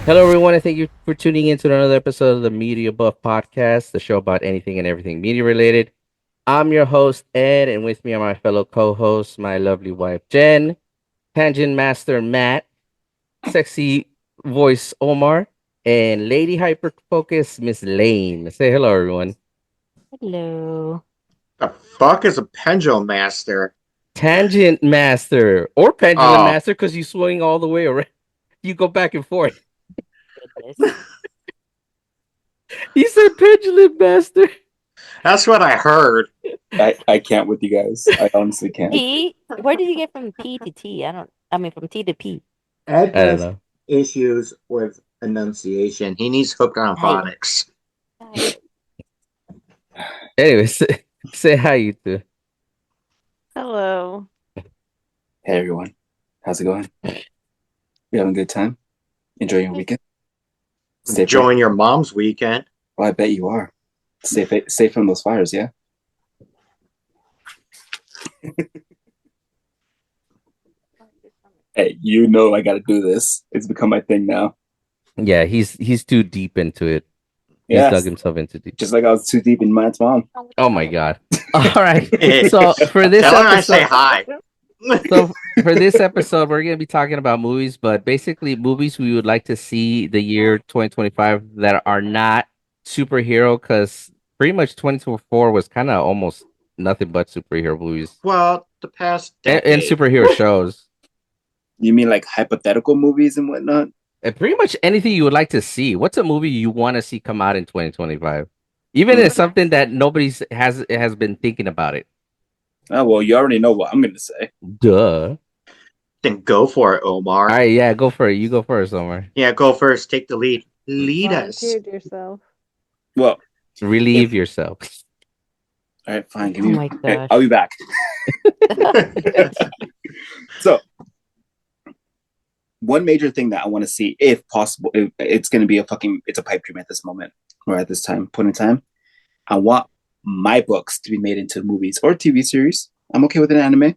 Hello, everyone, and thank you for tuning in to another episode of the Media Buff Podcast, the show about anything and everything media related. I'm your host, Ed, and with me are my fellow co hosts, my lovely wife, Jen, Tangent Master, Matt, sexy voice, Omar, and Lady Hyper Focus, Miss Layne. Say hello, everyone. Hello. The fuck is a pendulum master? Tangent Master, or Pendulum Oh, Master, because you swing all the way around. You go back and forth. Goodness. You said Pendulum Master. that's what I heard. I can't with you guys. I honestly can't. P? Where did you get from P to T? I mean from T to P. Ed I don't has know. issues with enunciation. He needs hooked on Hey. phonics. Anyway, say hi, you two. Hello. Hey everyone, how's it going? You having a good time? Enjoying your weekend? Stay safe. Enjoying your mom's weekend. Well, I bet you are. Safe from those fires, yeah. Hey, you know I got to do this. It's become my thing now. Yeah, he's too deep into it. He's dug Yes, himself into deep. just like I was too deep in Matt's mom. Oh my god! All right, so for this Tell her I say episode, hi. so for this episode, we're gonna be talking about movies, but basically movies we would like to see the year 2025 that are not superhero, because pretty much 2024 was kind of almost nothing but superhero movies Well, the past and decade. superhero shows. You mean like hypothetical movies and whatnot? And pretty much anything you would like to see. What's a movie you want to see come out in 2025? Even if Mm. it's something that nobody's has been thinking about it. Oh well, you already know what I'm gonna say. Duh. Then go for it, All Omar. right, yeah, go for it. You go first, Omar. Yeah, go first. Take the lead. Lead us. Volunteered yourself. Well, Relieve yourself. all right, fine. Oh my Hey, gosh. I'll be back. So, one major thing that I want to see, if possible, it's going to be it's a pipe dream at this moment or at this point in time. I want my books to be made into movies or TV series. I'm okay with an anime.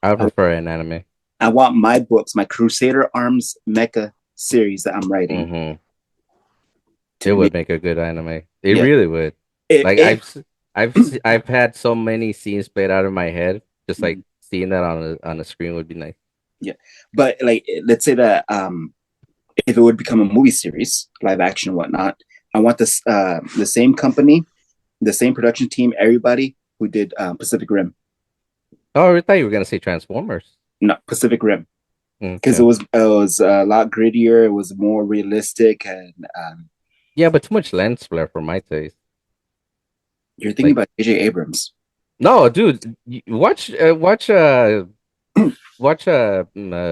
I prefer an anime. I want my books, my Crusader Arms Mecha series that I'm writing. Mm-hmm. To It be would make a good anime. It Yeah. really would. It, Like it, I've had so many scenes played out in my head. Just like seeing that on a screen would be nice. but like, let's say that if it would become a movie series, live action and whatnot, I want this the same company, the same production team, everybody who did Pacific Rim. Oh, I thought you were gonna say Transformers. No, Pacific Rim, because Okay. it was a lot grittier. It was more realistic, and Yeah, but too much lens flare for my taste. you're thinking Like, about J.J. Abrams. no, dude, watch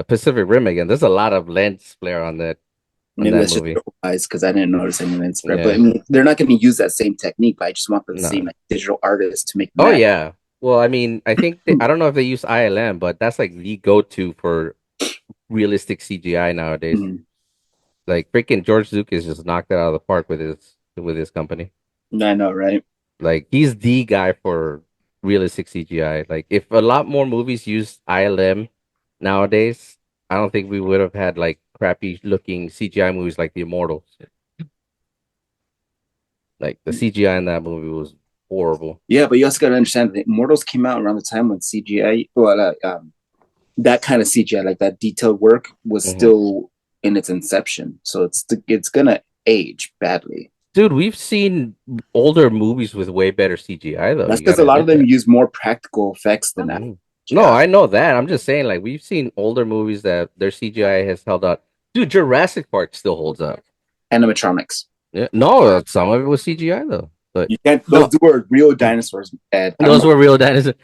Pacific Rim again. There's a lot of lens flare on Maybe that that's just movie. realized because I didn't notice any lens flare. But Yeah. I mean, they're not going to use that same technique. But I just want the No. same like, digital artists to make. Oh That. yeah. Well, I mean, I think I don't know if they use ILM, but that's like the go-to for realistic CGI nowadays. Mhm. Like freaking George Lucas just knocked it out of the park with his company. I know, right? Like he's the guy for realistic CGI. Like if a lot more movies used ILM nowadays, I don't think we would have had like crappy looking CGI movies like The Immortals. Like the CGI in that movie was horrible. Yeah, but you also got to understand that Immortals came out around the time when CGI, that kind of CGI, like that detailed work, was Mhm. still in its inception. So it's gonna age badly. Dude, we've seen older movies with way better CGI though. That's You because a gotta lot of admit them that. use more practical effects than that. Mhm. No, I know that. I'm just saying, like we've seen older movies that their CGI has held up. Dude, Jurassic Park still holds up. Animatronics. Yeah. No, some of it was CGI though. But You can't. no, Those were real dinosaurs. Ed. I don't those know. were real dinosaurs.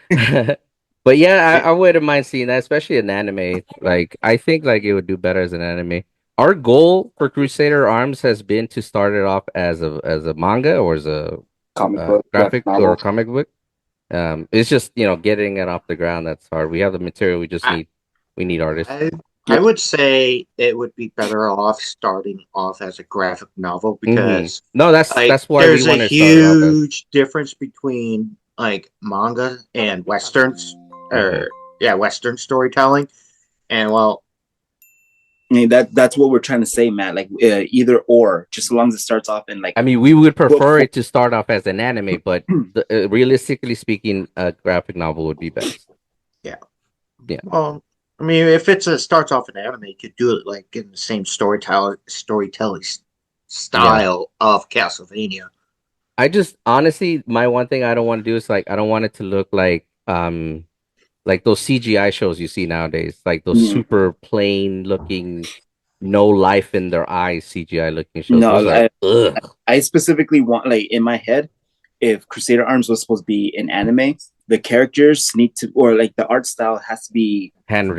But yeah, I wouldn't mind seeing that, especially an anime. Like I think like it would do better as an anime. Our goal for Crusader Arms has been to start it off as a manga or as a Comic book, graphic or novel. comic book. It's just getting it off the ground that's hard. We have the material. I, We need artists. I would say it would be better off starting off as a graphic novel Hmm. because No, that's why we there's a want to start it off as. huge difference between like manga and westerns Mhm. or yeah, western storytelling. And well, I mean, that's what we're trying to say, Matt. Like either or, just as long as it starts off in like. I mean, we would prefer it to start off as an anime, but realistically speaking, a graphic novel would be best. Yeah. Yeah. Well, I mean, if starts off an anime, you could do it like in the same storytelling style of Castlevania. I just honestly, my one thing I don't want to do is like I don't want it to look like those CGI shows you see nowadays, like those super plain looking, no life in their eyes CGI looking shows. No, Those are ugh. I specifically want, like, in my head, if Crusader Arms was supposed to be an anime, the characters need to, or like the art style has to be hand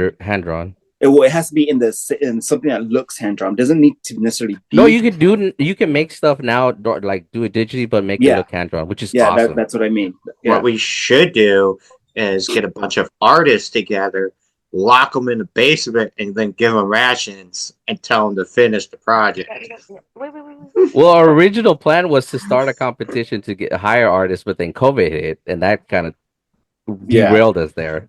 drawn. It has to be in something that looks hand drawn. Doesn't need to necessarily be. No, you can make stuff now, like do it digitally, but make it look hand drawn, which is awesome. That's what I mean. Yeah. What we should do is get a bunch of artists together, lock them in the basement, and then give them rations and tell them to finish the project. Wait. Well, our original plan was to start a competition to get hire artists, but then COVID hit, and that kind of derailed us there.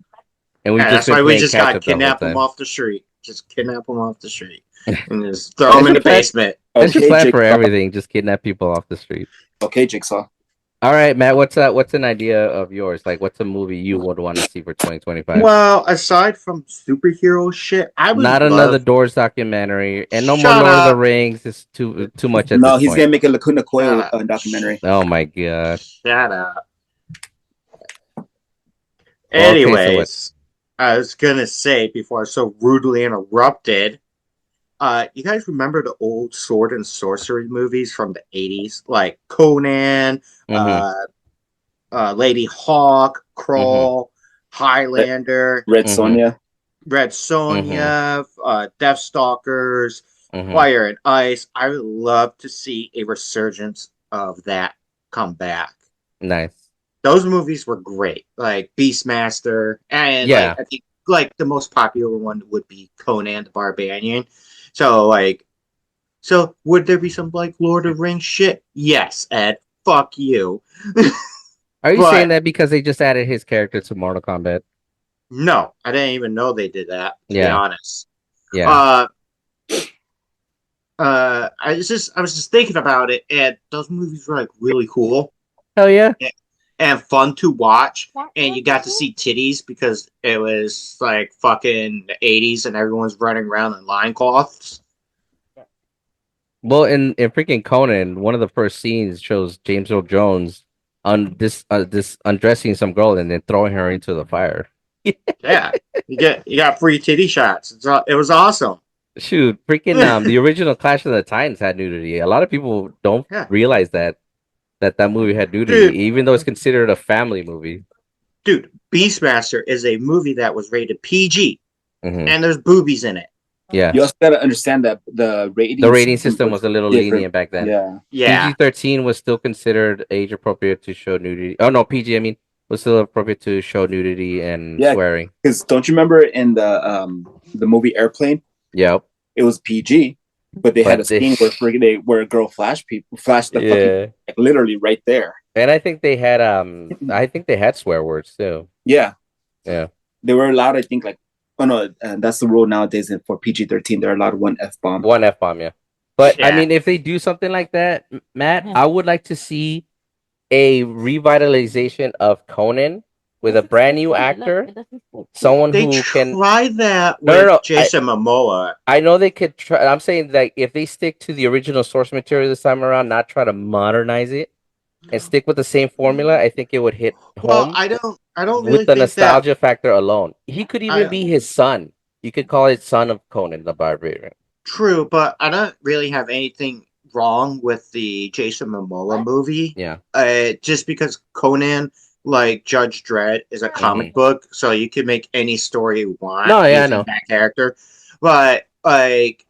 And we that's why we just got to kidnap them off the street. Just kidnap them off the street and just throw them in the basement. That's your plan for everything. Just kidnap people off the street. Okay, Jigsaw. All right, Matt. What's an idea of yours? Like, what's a movie you would want to see for 2025? Well, aside from superhero shit, I would not another Doors documentary, and no more Lord of the Rings. It's too much at no, this he's point. Gonna make a Lacuna Coil documentary. Oh my god! Shut up. Anyways, okay, so I was gonna say before I was so rudely interrupted. You guys remember the old sword and sorcery movies from the 80s, like Conan, Lady Hawk, Kroll, Highlander, Red Sonja, Deathstalkers, Fire and Ice. I would love to see a resurgence of that come back. Nice. Those movies were great, like Beastmaster, and like, I think like the most popular one would be Conan the Barbarian. So would there be some like Lord of the Rings shit? Yes, Ed. Fuck you. Are you saying that because they just added his character to Mortal Kombat? No, I didn't even know they did that. To be honest. Yeah. I was just thinking about it, and those movies were like really cool. Hell yeah. And fun to watch, and you got to see titties because it was like fucking the 80s and everyone's running around in loincloths. Well, in freaking Conan, one of the first scenes shows James Earl Jones this undressing some girl and then throwing her into the fire. Yeah, you got free titty shots. It was awesome. Shoot, freaking the original Clash of the Titans had nudity. A lot of people don't realize that movie had nudity, even though it's considered a family movie. Dude, Beastmaster is a movie that was rated PG, and there's boobies in it. Yeah, you also gotta understand that the rating system was a little lenient back then. Yeah. PG-13 was still considered age appropriate to show nudity. Oh no, PG. I mean, was still appropriate to show nudity and swearing. Because don't you remember in the movie Airplane? Yep, it was PG. But they had a scene where a girl flashed the fucking, like, literally right there. And I think they had swear words too. Yeah. They were allowed, I think, like, oh no, that's the rule nowadays for PG-13. They're allowed one F-bomb. One F-bomb, yeah. But I mean, if they do something like that, Matt, I would like to see a revitalization of Conan with a brand new actor, someone who can try that with Jason Momoa. I know they could try. I'm saying that if they stick to the original source material this time around, not try to modernize it and stick with the same formula, I think it would hit home. Well, I don't really with the nostalgia factor alone. He could even be his son. You could call it son of Conan the Barbarian. True, but I don't really have anything wrong with the Jason Momoa movie. Yeah. Just because Conan, like Judge Dredd, is a comic book, so you can make any story you want. No, yeah, I know that character, but like,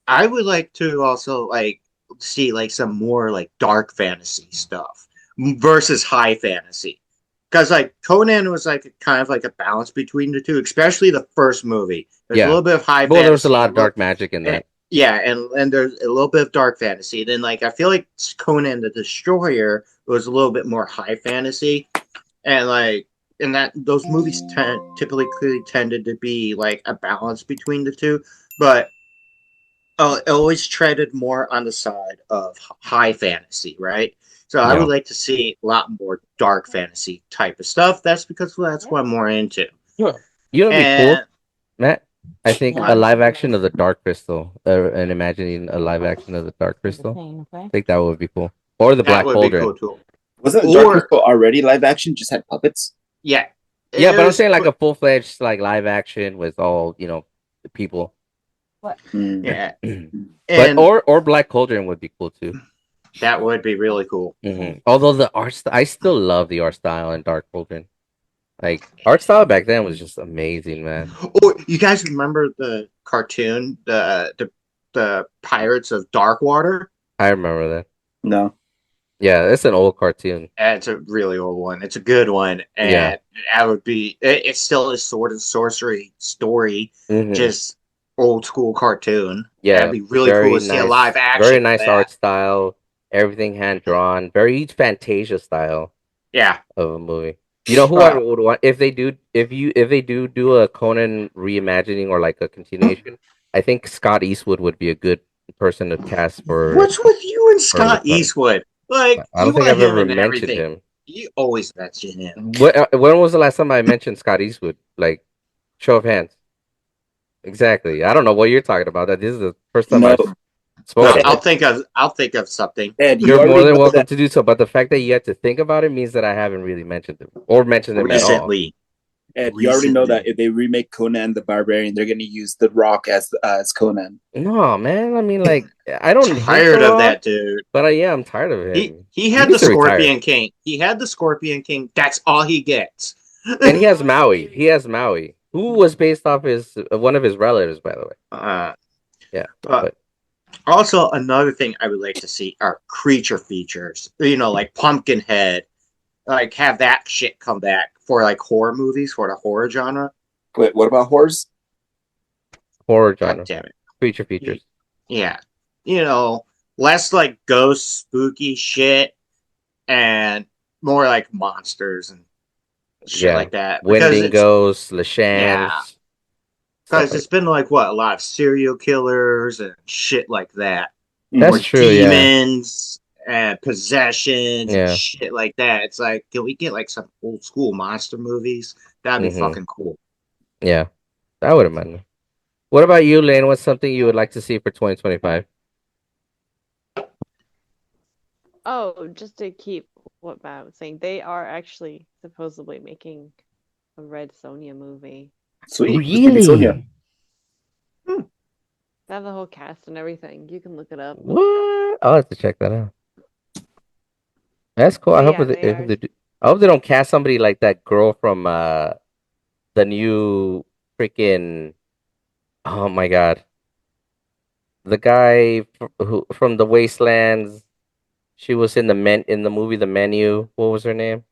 I would like to also like see like some more like dark fantasy stuff versus high fantasy, because like Conan was like kind of like a balance between the two, especially the first movie. There's a little bit of high. Well, there was a lot of dark magic in that. Yeah, and there's a little bit of dark fantasy. Then, like, I feel like Conan the Destroyer was a little bit more high fantasy, and like, and that those movies typically tended to be like a balance between the two. But always treaded more on the side of high fantasy, right? So I Yeah. would like to see a lot more dark fantasy type of stuff. That's because that's what I'm more into. You know, what'd be cool, And Matt? I think Yeah, a what? live action of the Dark Crystal, and imagining a live action of the Dark Crystal. I okay. think that would be cool. Or the That Black would be Cauldron. cool too. Wasn't Dark Or Crystal already live action? Just had puppets. yeah, Yeah, it but I'm was. saying like a full fledged like live action with all the people. What? Mm. Yeah, But and or Black Cauldron would be cool too. that would be really cool. Although the I still love the art style in Dark Cauldron. Like art style back then was just amazing, man. Oh, you guys remember the cartoon, the Pirates of Darkwater? I remember that. No. Yeah, it's an old cartoon. It's a really old one. It's a good one, Yeah. and that would be. It's still a sword and sorcery story, hmm just old school cartoon. That'd Yeah, be really cool to see a live very action of nice art that. style. Everything hand drawn, very Fantasia style Yeah. of a movie. You know who I Uh, would want if they do if they do a Conan reimagining or like a continuation? I think Scott Eastwood would be a good person to cast what's with you and for the Scott Conan. Eastwood? Like I don't you think want I've him ever in mentioned everything. him. You always mention him. When was the last time I mentioned Scott Eastwood? Like, show of hands. Exactly. I don't know what you're talking about. That this is the first time No. I've spoken of I'll him. think of something. Ed, you You're more already than know welcome that. to do so, but the fact that you had to think about it means that I haven't really mentioned him or mentioned him at all. Recently, Ed, you already know that recently. if they remake Conan the Barbarian, they're going to use The Rock as Conan. No, man. I mean, like, I don't hate The Tired of Rock, that dude. but yeah, I'm tired of He him. he He had the needs to retire. Scorpion King. He had the Scorpion King. That's all he gets. And he has Maui. He has Maui, who was based off his one of his relatives, by the way. uh, Yeah, but but also another thing I would like to see are creature features. You know, like Pumpkinhead. Like have that shit come back for like horror movies for the horror genre. Wait, what about horse? horror God genre, damn it. creature features. Yeah. You know, less like ghost spooky shit and more like monsters and shit Yeah, like that. Wendigos, Yeah. Lashans, stuff Because like it's that. been like what, a lot of serial killers and shit like that. That's Or Mhm. true. Yeah, demons and possessions and yeah. shit like that. It's like, can we get like some old school monster movies? That'd be hmm fucking cool. Yeah, I wouldn't mind. What about you, Lane? What's something you would like to see for 2025? Oh, just to keep what Matt was saying, they are actually supposedly making a Red Sonja movie. Sweet. Just give me Sonya. Really? They have the whole cast and everything. You can look it up. What? I'll have to check that out. That's cool. I But hope yeah, it, they I hope are. they do. I hope they don't cast somebody like that girl from the new freaking. Oh my God, the guy who from the Wastelands. She was in the movie The Menu. What was her name?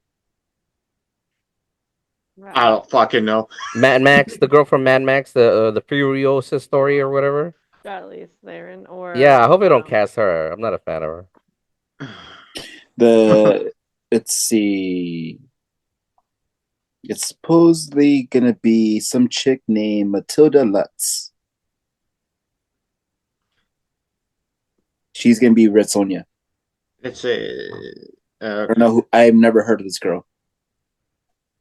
I don't fucking know. Mad Max, the girl from Mad Max, the Furiosa story or whatever. Charlize Theron Yeah, I or hope they don't cast her. I'm not a fan of her. Let's see. It's supposedly gonna be some chick named Matilda Lutz. She's gonna be Red Sonja. It's a I don't know who. I've never heard of this girl.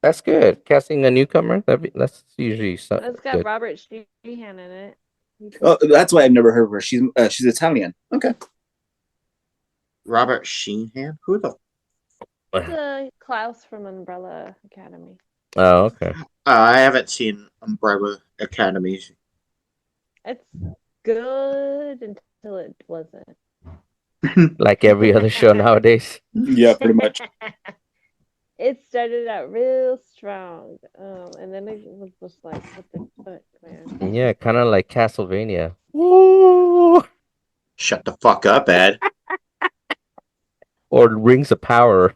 That's good. Casting a newcomer, that's usually it's got good. Robert Sheehan in it. Oh, that's why I've never heard of her. She's Italian. Okay. Robert Sheenhan. Who the? Klaus from Umbrella Academy. Oh, okay. I haven't seen Umbrella Academy. It's good until it wasn't. Like every other show nowadays. Yeah, pretty much. It started out real strong, and then it was just like, what the fuck, man? Yeah, kind of like Castlevania. Ooh. Shut the fuck up, Ed. Or Rings of Power.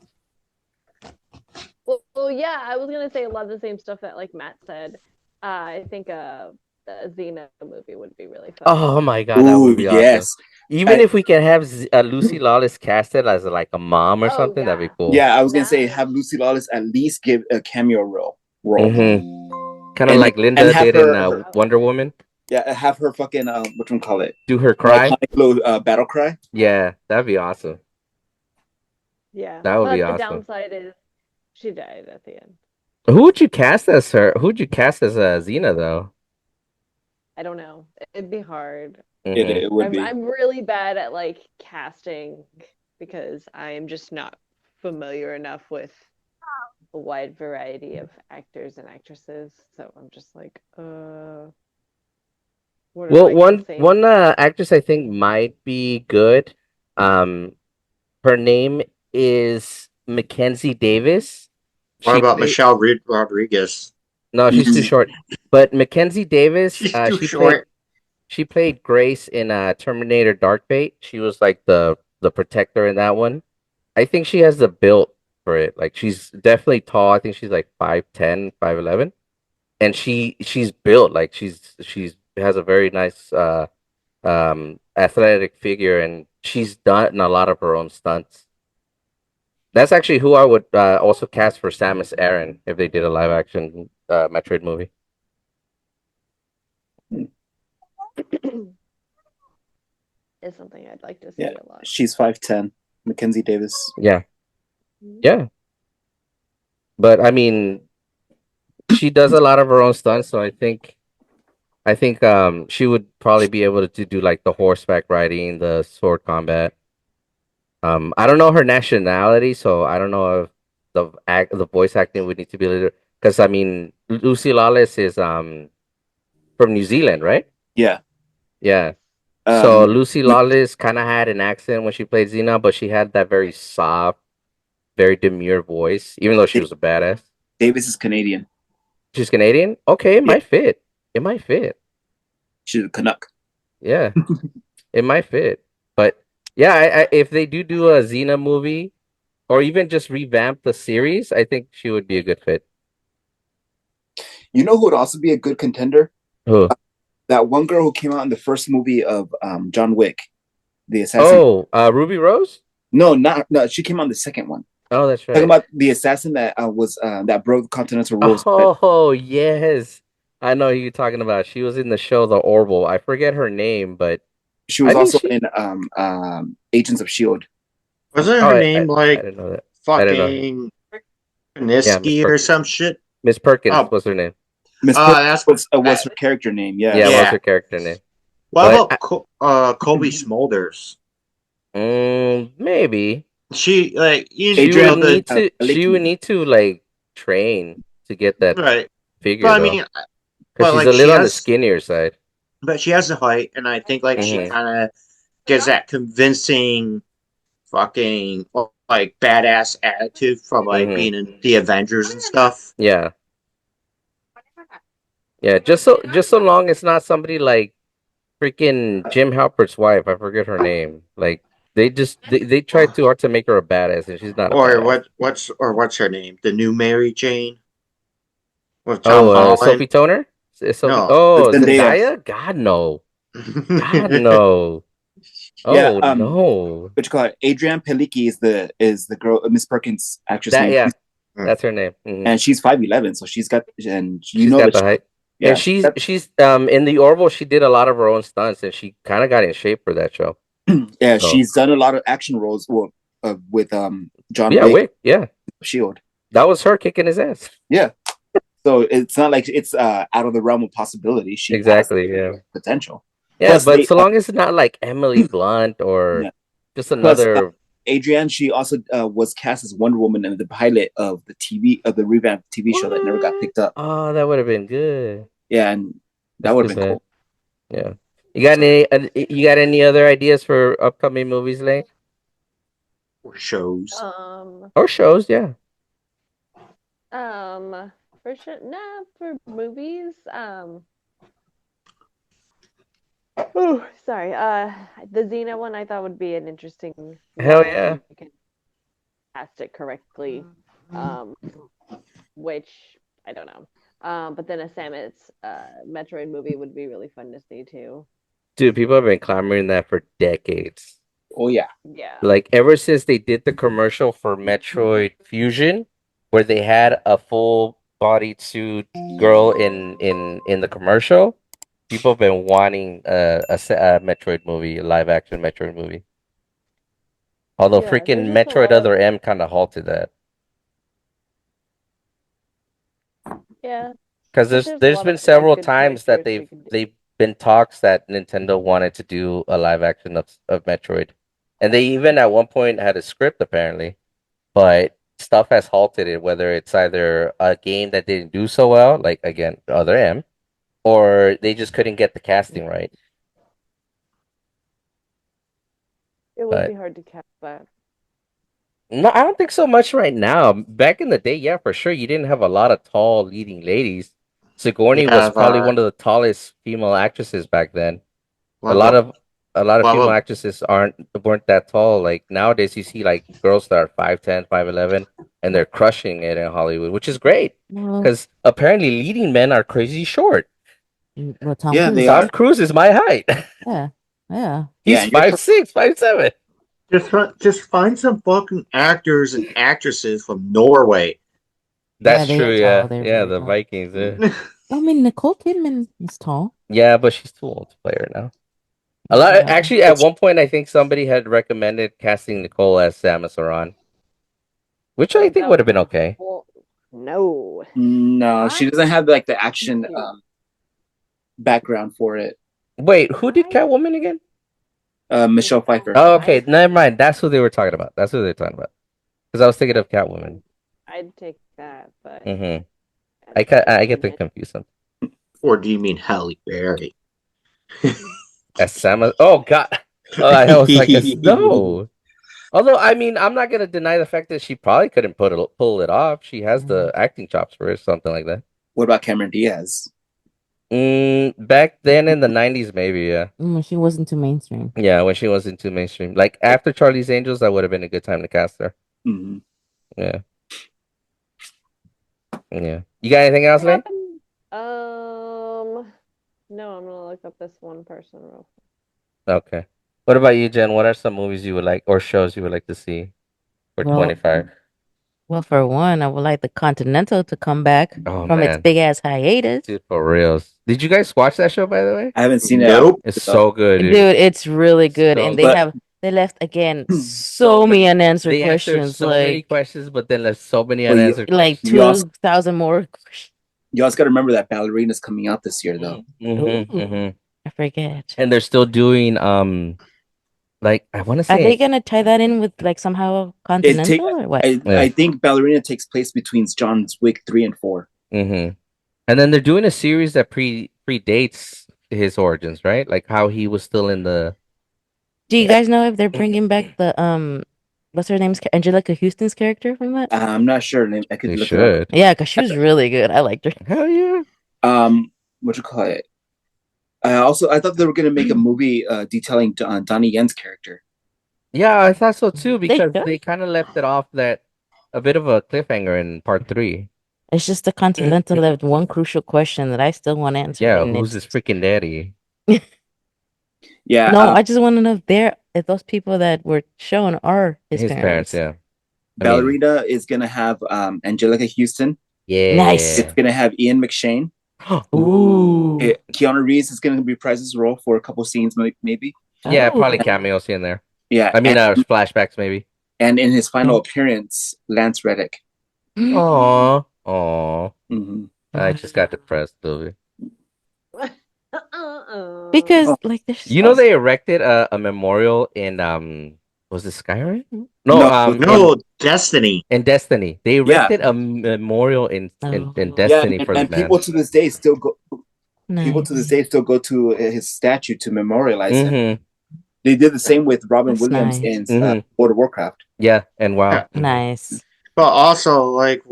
Well, yeah, I was gonna say a lot of the same stuff that like Matt said. I think the Xena movie would be really fun. Oh my God, that Ooh, would be awesome. yes. Even if we can have Lucy Lawless casted as like a mom or Oh, something, that'd be yeah. cool. Yeah, I was gonna say Nice. have Lucy Lawless at least give a cameo role. Kind of And- like Linda and have did in her- Wonder Woman. Yeah, have her fucking what you call it? Do her Her cry? iconic little battle cry. Yeah, that'd be awesome. Yeah, That would be but the awesome. downside is she died at the end. Who would you cast as her? Who would you cast as Xena though? I don't know. It'd be hard. Hmm It would I'm be. I'm really bad at like casting because I'm just not familiar enough with a wide variety of actors and actresses. So I'm just like, what am Well, I gonna one say? one actress I think might be good. Um, her name is Mackenzie Davis. What She about played. Michelle Rodriguez? No, she's too Mm, short. But Mackenzie Davis, She's too short. she played Grace in Terminator Dark Fate. She was like the protector in that one. I think she has the build for it. Like she's definitely tall. I think she's like 5'10", 5'11", and she's built like she's has a very nice athletic figure, and she's done a lot of her own stunts. That's actually who I would also cast for Samus Aran if they did a live action Metroid movie. Is something I'd like to yeah, see a lot. she's 5'10". Mackenzie Davis. Yeah, Mhm. yeah. But I mean, she does a lot of her own stunts, so I think she would probably be able to do like the horseback riding, the sword combat. I don't know her nationality, so I don't know if the voice acting would need to be a little because I mean Lucy Lawless is from New Zealand, right? Yeah. Yeah. Yes. So Um, Lucy Ma- Lawless kind of had an accent when she played Xena, but she had that very soft, very demure voice, even though she was a badass. Davis is Canadian. She's Canadian. Okay, it Yeah, might fit. It might fit. she's a Canuck. Yeah, it might fit. But yeah, if they do a Xena movie or even just revamp the series, I think she would be a good fit. You know who would also be a good contender? Who? That one girl who came out in the first movie of John Wick, the assassin. Oh, Ruby Rose? No, not no. She came out in the second one. Oh, that's Talking right. about the assassin that was that broke the Continental Rules. Oh, yes. I know who you're talking about. She was in the show The Orville. I forget her name, but She I was think also she. in Agents of Shield. Wasn't Oh, her I name like didn't know that. I didn't know. fucking Yeah, Miss Niski or Perkins. some shit? Miss Perkins Oh, was her name. Miss Perkins that's was that. her character name. Yeah. Yeah, was Yeah. her character name. What But about Kobe Smulders? maybe She like you she would know Adrian the need to. She would Palicki. need to like train to get that right, figure but I though, mean, because but she's like a little on the skinnier side. she has the height, and I think like she Hmm kind of gives that convincing fucking like badass attitude from like hmm being in the Avengers and stuff. Yeah, yeah. Just so long it's not somebody like freaking Jim Halpert's wife. I forget her name. Like they tried too hard to make her a badass, and she's not a Or badass. what's her name? The new Mary Jane with Tom Oh, Holland. Sophie Toner. Sophie. No. Oh, Zendaya. Zendaya. God no. God no. Yeah. Oh no. What you call it? Adrian Palicki is the girl, Miss Perkins actress That name. yeah. That's her name. And she's 5'11", so she's got and you She's know got that the height. And yeah, she's in the Orville. She did a lot of her own stunts, and she kind of got in shape for that show. yeah, So she's done a lot of action roles with John yeah, Wick, Wick. Yeah, Shield. that was her kicking his ass. Yeah, so it's not like it's out of the realm of possibility. She has Exactly. Yeah. potential. Yeah, Plus, but so long as it's not like Emily Blunt or yeah. just Plus, another. Adrienne, she also was cast as Wonder Woman in the pilot of the revamped TV show that never got What? picked up. Oh, that would have been good. Yeah, and that That's would too have been bad. cool. Yeah. You got any other ideas for upcoming movies, Lane? Or shows. Or shows? Yeah. For sure, nah, for movies, oh, sorry, the Xena one I thought would be an interesting Hell one yeah. if you can cast it correctly, um, which I don't know. But then a Samus Metroid movie would be really fun to see too. Dude, people have been clamoring that for decades. Oh yeah, Yeah. Like ever since they did the commercial for Metroid Fusion, where they had a full bodied suit girl in the commercial, People have been wanting a Metroid movie, a live action Metroid movie. Although Yeah, there's freaking just a Metroid lot. Other M kind of halted that. Yeah, Because but there's there's a there's lot been of like several good times that characters we they've could do. they've been talks that Nintendo wanted to do a live action of Metroid, and they even at one point had a script apparently, but stuff has halted it. Whether it's either a game that didn't do so well, like again Other M, or they just couldn't get the casting right. It would be But hard to cast that. no, I don't think so much right now. Back in the day, yeah, for sure, you didn't have a lot of tall leading ladies. Sigourney was Yeah, probably one of the tallest female actresses back then. A what lot about of a lot of what female about actresses weren't that tall. Like nowadays, you see like girls that are 5'10", 5'11", and they're crushing it in Hollywood, which is great Well, because apparently leading men are crazy short. Tom Yeah, they Cruise. are. Tom Cruise is my height. Yeah, yeah. Yeah, He's and you're 5'6", 5'7". just find some fucking actors and actresses from Norway. Yeah, That's they true. are tall. Yeah, They're yeah. very The tall. Vikings. Yeah, I mean, Nicole Kidman is tall. yeah, but she's too old to play her now. Yeah. Actually, at one point, I think somebody had recommended casting Nicole as Samus Aran, which I think would have been okay. Well, no. no, she Why? doesn't have like the action Dude, background for it. Wait, who did why? Catwoman again? Michelle Pfeiffer. Oh, okay, never mind. That's who they were talking about. That's who they were talking about. Because I was thinking of Catwoman. I'd take that, but Mm-hmm. as I get them Catwoman, confused sometimes. Or do you mean Halle Berry? As Samus. Oh God. Oh, I was like, no. Although, I mean, I'm not gonna deny the fact that she probably couldn't pull it off. She has the acting chops for it, something like that. What about Cameron Diaz? Back then in the '90s, maybe, yeah. She wasn't too mainstream. Yeah, when she wasn't too mainstream. Like after Charlie's Angels, that would have been a good time to cast her. Hmm. Yeah. Yeah. You got anything else, what Layne? happened? No, I'm gonna look up this one person real Okay. What about you, Jen? What are some movies you would like or shows you would like to see for Well, 25? well, for one, I would like the Continental to come back Oh from its man, big ass hiatus. dude, for reals. Did you guys watch that show by the way? I haven't seen it. Nope. It's so good, Dude, dude. it's really good, So and good. they left again so many unanswered They answered questions, so many questions, but then there's so many Well, unanswered like questions. You also 2,000 more questions. you also got to remember that Ballerina's coming out this year, though. Mm-hmm, Ooh, mm-hmm. I forget. And they're still doing like I want to Are they say gonna tie that in with like somehow It take Continental or what? yeah. I think Ballerina takes place between John's Wick 3 and 4. Mm-hmm. And then they're doing a series that predates his origins, right? Like how he was still in the Do you guys know if they're bringing back the what's her name's Angelica Houston's character from that? I'm not sure. I could They look it up. should. Yeah, because she was really good. I liked her. Hell yeah. What you call it? I thought they were gonna make a movie detailing Donnie Yen's character. Yeah, I thought so too They because should. they kind of left it off that a bit of a cliffhanger in part 3. It's just the Continental left one crucial question that I still want answered. Yeah, and who's it's his freaking daddy? Yeah. no, I just want to know if those people that were shown are his parents. Yeah. I mean, Ballerina is gonna have Angelica Houston. yeah. Nice. It's gonna have Ian McShane. Ooh. Keanu Reeves is gonna reprise his role for a couple scenes, maybe. Yeah, Oh. probably cameos here and there. Yeah. I mean, flashbacks maybe. and in his final appearance, Lance Reddick. Aw. Aw. Mm-hmm. I just got depressed, Toby. Because Oh. like there's You know they erected a memorial in was it Skyrim? No, No, No, Destiny. in Destiny. They Yeah. erected a memorial in Destiny for the and man. people to this day still go. People nice. to this day still go to his statue to memorialize him. Mm-hmm. They did the same with Robin That's Williams nice. in Mhm. World of Warcraft. Yeah, and wow. Yeah. Nice. But also, like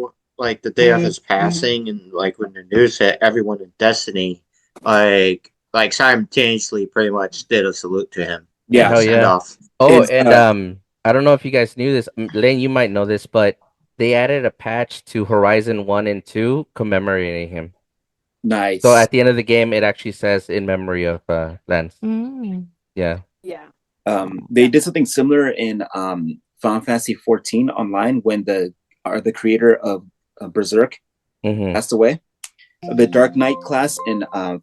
the day of his passing, and like when the news hit, everyone in Destiny, like simultaneously, pretty much did a salute to him. Yeah. Hell Send yeah. off. Oh, It's, and I don't know if you guys knew this. Layne, you might know this, but they added a patch to Horizon 1 and 2 commemorating him. Nice. So at the end of the game, it actually says in memory of Lance. Mm. Yeah. Yeah. They did something similar in Final Fantasy 14 online when the creator of Berserk Mm-hmm. passed away. The Dark Knight class in Final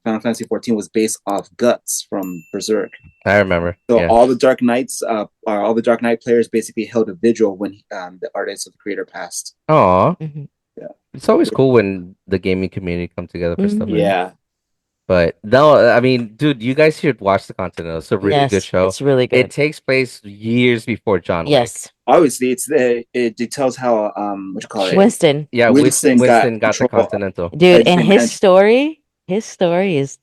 Fantasy 14 was based off Guts from Berserk. I remember. So Yeah. all the Dark Knights, all the Dark Knight players basically held a vigil when the artist of the creator passed. Aw. Mhm. Yeah. It's always cool when the gaming community come together for stuff like that. Yeah. But no, I mean, dude, you guys should watch The Continental. It's a really good Yes, show. it's really It good. takes place years before John Wick. Yes, Obviously, it details how what you call it. Winston, Yeah, Winston Winston got got the control. Continental. dude, and And his story is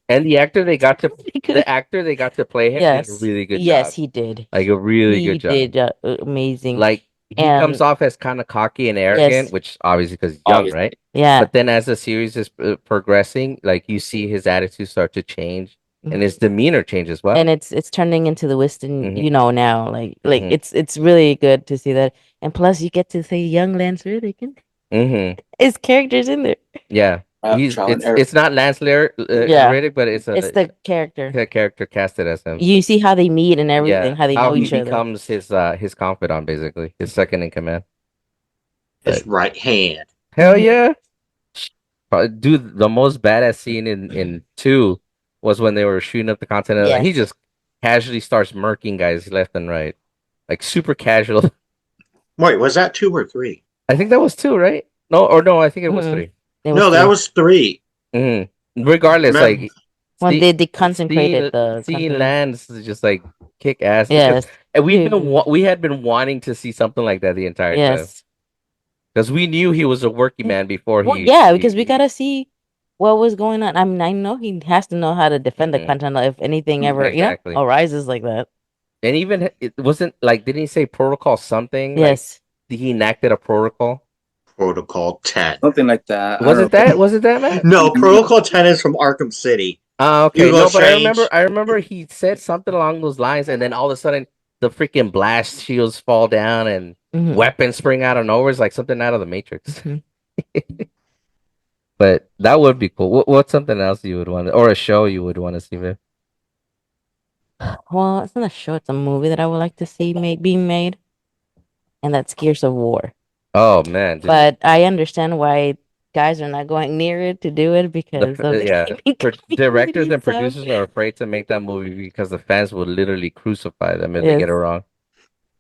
And the actor they got to good. the actor they got to play him did a Yes, really good yes, job. he did. Like a really He good job. did amazing. Like he comes And off as kind of cocky and arrogant, yes, which obviously because he's young, Obviously. right? yeah, But then as the series is progressing, like you see his attitude start to change and his demeanor change as well. and it's turning into the Winston Mhm. you know now. Like Mhm. it's really good to see that. And plus, you get to see young Lance Reddick. Mm-hmm. His character's in there. Yeah, trial and error. it's not Lance Yeah. Reddick, but it's It's the character. the character casted as him. You see how they meet and everything, Yeah, how they know he each other. becomes his confidant, basically, his second in command. His right hand. Hell yeah. Dude, the most badass scene in 2 was when they were shooting up the Continental. Yes. He just casually starts murking guys left and right. Like super casual. Wait, was that 2 or 3? I think that was 2, right? No, I think it was Mm-mm. 3. It No, that three. was 3. Regardless, Remember- like when see- they consecrated the seeing continent. Lance just like kick ass. Yes. And Dude. we had been wanting to see something like that the entire time. Yes. Because we knew he was a working man before Well, he. yeah, because we gotta see what was going on. I mean, I know he has to know how to defend the Mhm. Continental if anything ever, Exactly. arises like that. And even it wasn't like, didn't he say protocol something? Yes. Like, he enacted a protocol. Protocol 10. Something like that. I Was don't it that? Was it that, Matt? No, Protocol 10 is from Arkham City. Okay. Hugo No, but Strange. I remember he said something along those lines, and then all of a sudden the freaking blast shields fall down and Mhm. weapons spring out of nowhere. It's like something out of the Matrix. Mhm. But that would be cool. What's something else you would want, or a show you would want to see, man? Well, it's not a show; it's a movie that I would like to see being made, and that's Gears of War. Oh man, dude. But I understand why guys are not going near it to do it because of the yeah, gaming directors community and stuff. producers are afraid to make that movie because the fans will literally crucify them if they Yes. get it wrong.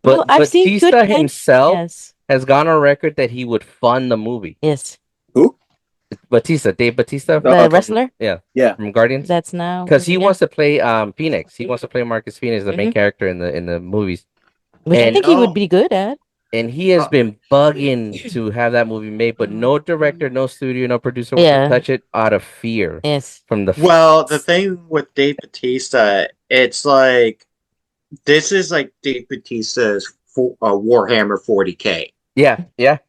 But Well, I've seen good Batista games. himself Yes. has gone on record that he would fund the movie. Yes. Who? Dave Batista, The okay. wrestler. Yeah. from Guardians, That's now because he yeah. wants to play Phoenix. He wants to play Marcus Phoenix, the main character in the movies, Which I and- think he would be good at. and he has been bugging to have that movie made, but no director, no studio, no producer wants Yeah. to touch it out of fear Yes. from the. Well, the thing with Dave Batista, it's like this is like Dave Batista's Warhammer 40K. Yeah,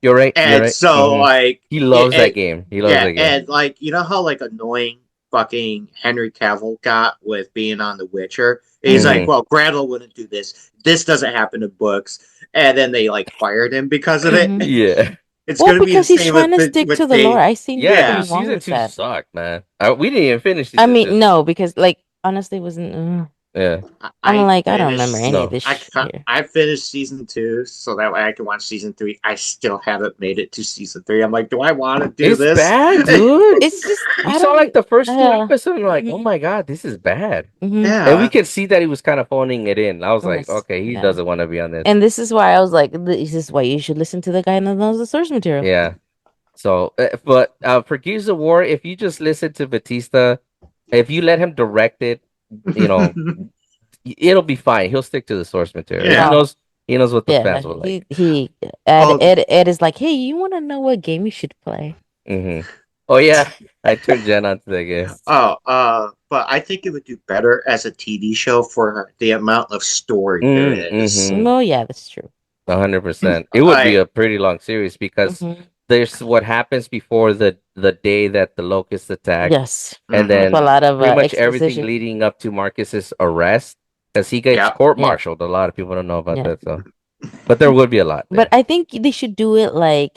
you're right. And you're right. so Mhm. like He loves and- that game. He loves that game. and like you know how like annoying fucking Henry Cavill got with being on The Witcher. He's Mhm. like, well, Gradle wouldn't do this. This doesn't happen in books, and then they like fired him because of it. Mhm. Yeah. It's Well, gonna be the because he's same trying to with stick with to the Dave. lore. I seen Yeah, Yeah. nothing wrong season with 2 that. sucked, man. We didn't even finish I season mean, 2. no, because like honestly, it wasn't. Yeah. I'm like, I don't finished- remember any No. of this I, shit. I finished season 2 so that way I can watch season 3. I still haven't made it to season 3. I'm like, do I want to do It's this? bad, dude. It's just We I saw don't. like the first 2 Yeah. episodes, and we're like, Mhm. oh my god, this is bad. Mhm. Yeah. And we could see that he was kind of phoning it in. I was like, Yes. okay, he Yeah. doesn't want to be on this. And this is why I was like, this is why you should listen to the guy that knows the source material. Yeah. So, but for Gears of War, if you just listen to Batista, if you let him direct it, you know, it'll be fine. He'll stick to the source material. Yeah. He knows what the Yeah, fans will like. Oh. Ed is like, hey, you want to know what game you should play? Oh yeah, I turned Jen onto that game. But I think it would do better as a TV show for the amount of story there is. Mhm. Oh yeah, that's true. 100%. It would be a pretty long series because Mhm. there's what happens before the day that the locusts attack, Yes, and then a lot of pretty much everything exposition. leading up to Marcus's arrest, because he gets Yeah. court-martialed. A lot of people don't know about Yeah. that, so but there would be a lot. But I think they should do it like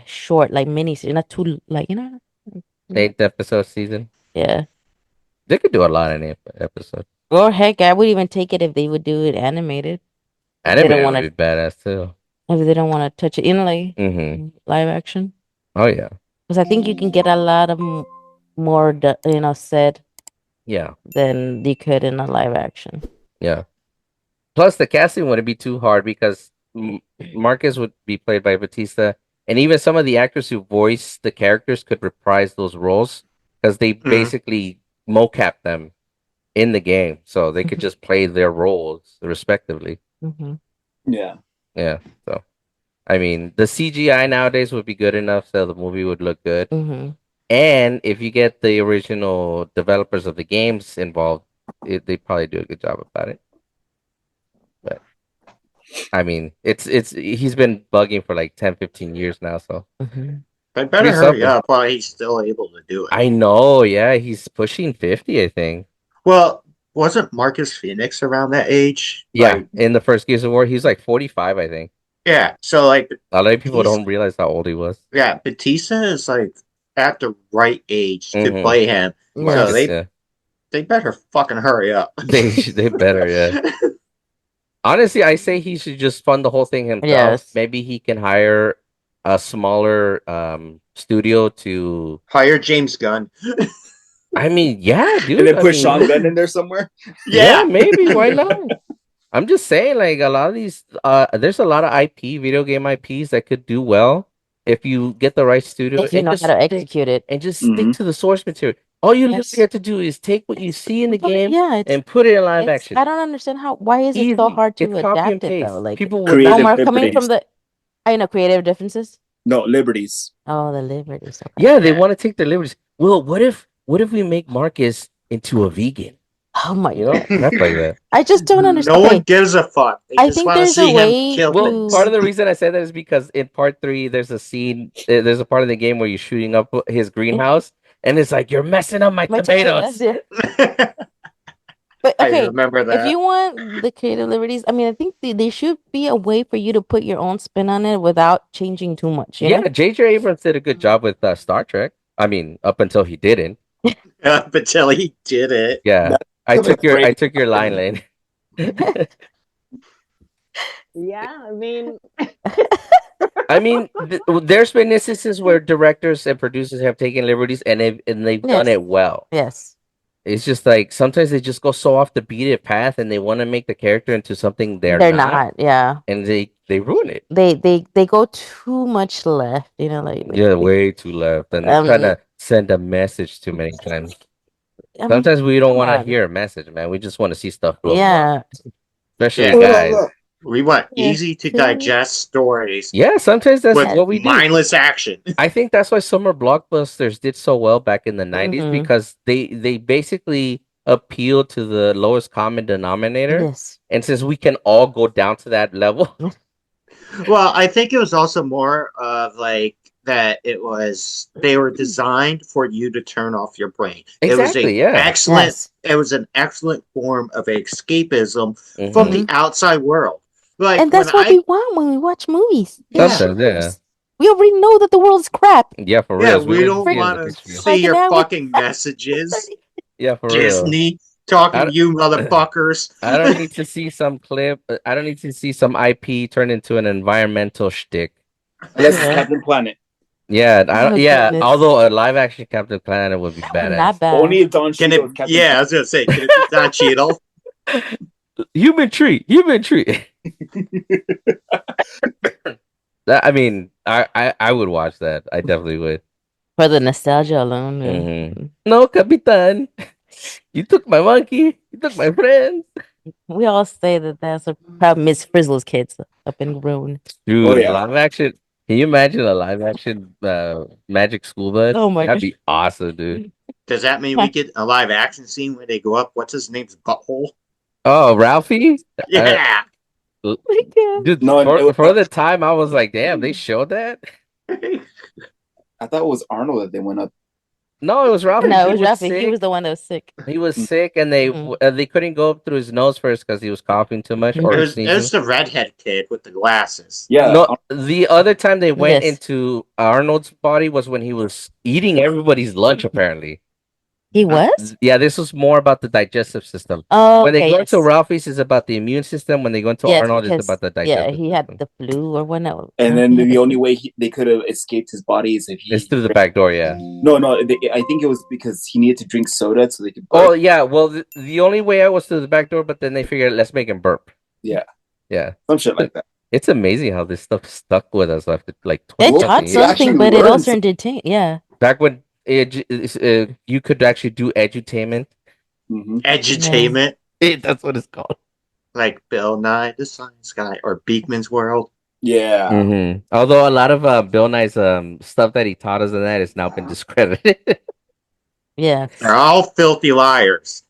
short, like mini, not too like 8th-episode season, yeah. they could do a lot in 8 episode. Or heck, I would even take it if they would do it animated. They don't Anime wanna- would be badass too. If they don't want to touch it, like Mm-hmm. live action. Oh yeah. Because I think you can get a lot of more, said Yeah, than you could in a live action. yeah. Plus, the casting wouldn't be too hard because Marcus would be played by Batista, and even some of the actors who voice the characters could reprise those roles because they Mhm. basically mocap them in the game, so they could just play their roles respectively. Mm-hmm. Yeah. Yeah. So, I mean, the CGI nowadays would be good enough so the movie would look good. Mm-hmm. And if you get the original developers of the games involved, they probably do a good job about it. But I mean, it's he's been bugging for like 10, 15 years now, so Mm-hmm. They pretty better hurry something. up while he's still able to do it. I know, yeah, he's pushing 50, I think. Well, wasn't Marcus Phoenix around that age? Yeah, Like, in the first Gears of War, he's like 45, I think. yeah. So like, A lot of people he's don't realize how old he was. yeah. Batista is like at the right age to Mm-hmm. play him. So Marcus, Yes. yeah. they better fucking hurry up. They better, yeah. Honestly, I say he should just fund the whole thing himself. Yes. Maybe he can hire a smaller studio to. Hire James Gunn. I mean, yeah, dude. And then I put mean, Sean Gunn in there somewhere. yeah, maybe. Why not? I'm just saying, like a lot of these, there's a lot of video game IPs that could do well if you get the right studio If you and know just how to stick, execute it. and just stick Mhm. to the source material. All you Yes. literally have to do is take what you see in the game Yeah, it's, and put it in live action. I don't understand why is it so Easy. hard to It's copy and adapt it though? paste. Like People would Creative not. Omar coming from liberties. I know creative differences. No, liberties. Oh, the liberties. Okay. Yeah, they want to take their liberties. Well, what if we make Marcus into a vegan? Oh my You know, crap like that. I just don't understand. No Okay, one gives a fuck. They I just think want to there's a see him way kill Well, things. part of the reason I said that is because in part 3, there's a scene, there's a part of the game where you're shooting up his greenhouse, and it's like, you're messing up my tomatoes. Yeah. But I okay, remember if that. you want the creative liberties, I mean, I think there should be a way for you to put your own spin on it without changing too much. You Yeah, know? J.J. Abrams did a good job with Star Trek. I mean, up until he didn't. Until he did it. Yeah, I took your line, Layne. Yeah, I mean, I mean, there's been instances where directors and producers have taken liberties and they've done Yes. it well. Yes. It's just like sometimes they just go so off the beaten path and they want to make the character into something they're not, Yeah. and they ruin it. They go too much left. You know, like Yeah, way too left, and they're trying to send a message too many times. I mean, Sometimes we don't come want to on. hear a message, man. We just want to see stuff blow up, Yeah. especially Yeah. guys. We want Yeah. easy to digest stories Yeah, sometimes that's with what we do. mindless action. I think that's why summer blockbusters did so well back in the 90s Mhm. because they basically appealed to the lowest common denominator. Yes. And since we can all go down to that level, Well, I think it was also more of like that they were designed for you to turn off your brain. Exactly, yeah. Excellent Yes. it was an excellent form of escapism Mhm. from the outside world. Like And that's when what we want when we watch movies. Yeah. Sometimes, yeah. We already know that the world's crap. Yeah, for yeah, real. we don't see want the to picture. see Fucking your out with- fucking messages. Yeah, for real. Disney talking I- to you motherfuckers. I don't need to see some clip. I don't need to see some IP turn into an environmental shtick. Unless it's Yeah. Captain Planet. Yeah, I Oh, don't, yeah. goodness. Although a live action Captain Planet would be badass. Not bad. Only if Don Can Cheadle is it, Captain yeah, I was gonna say, can it be Don Cheadle? Human tree. That, I mean, I would watch that. I definitely would. For the nostalgia alone. Mhm. No, Capitan. You took my monkey. You took my friends. We all say that that's a proud Miss Frizzle's kids up and grown. Dude, Oh, yeah. live action. Can you imagine a live action Magic School Bus? Oh my That'd be awesome, dude. Does that mean we get a live action scene where they go up? What's his name's butthole? Oh, Ralphie? Yeah. Oh my God. Dude, No, it was- for the time, I was like, damn, they showed that? I thought it was Arnold that they went up. No, it was Ralphie. No, it He was Rafi. He sick. was the one that was sick. He was sick, and they couldn't go up through his nose first because he was coughing too much or It was sneezing. the redhead kid with the glasses. Yeah. No, the other time they went Yes. into Arnold's body was when he was eating everybody's lunch, apparently. He was? Yeah, this was more about the digestive system. Oh, When they okay, go yes. into Ralphie's, it's about the immune system. When they go into Yes, Arnold, it's because about the yeah, digestive he had system. the flu or whatnot. And then He had the the only flu. way they could have escaped his body is if It's he. through the back door, yeah. No, I think it was because he needed to drink soda so they could. Oh, Burp. yeah. Well, the only way out was through the back door, but then they figured, let's make him burp. Yeah, Yeah. some shit like that. It's amazing how this stuff stuck with us after like It 20 taught something we years. actually something, but it learned also entertained. Yeah. Back when you could actually do edutainment. Mhm. Edutainment, That's what it's called. like Bill Nye the Science Guy or Beekman's World. Yeah. Mm-hmm. Although a lot of Bill Nye's stuff that he taught us in that has now been discredited. Yes. They're all filthy liars.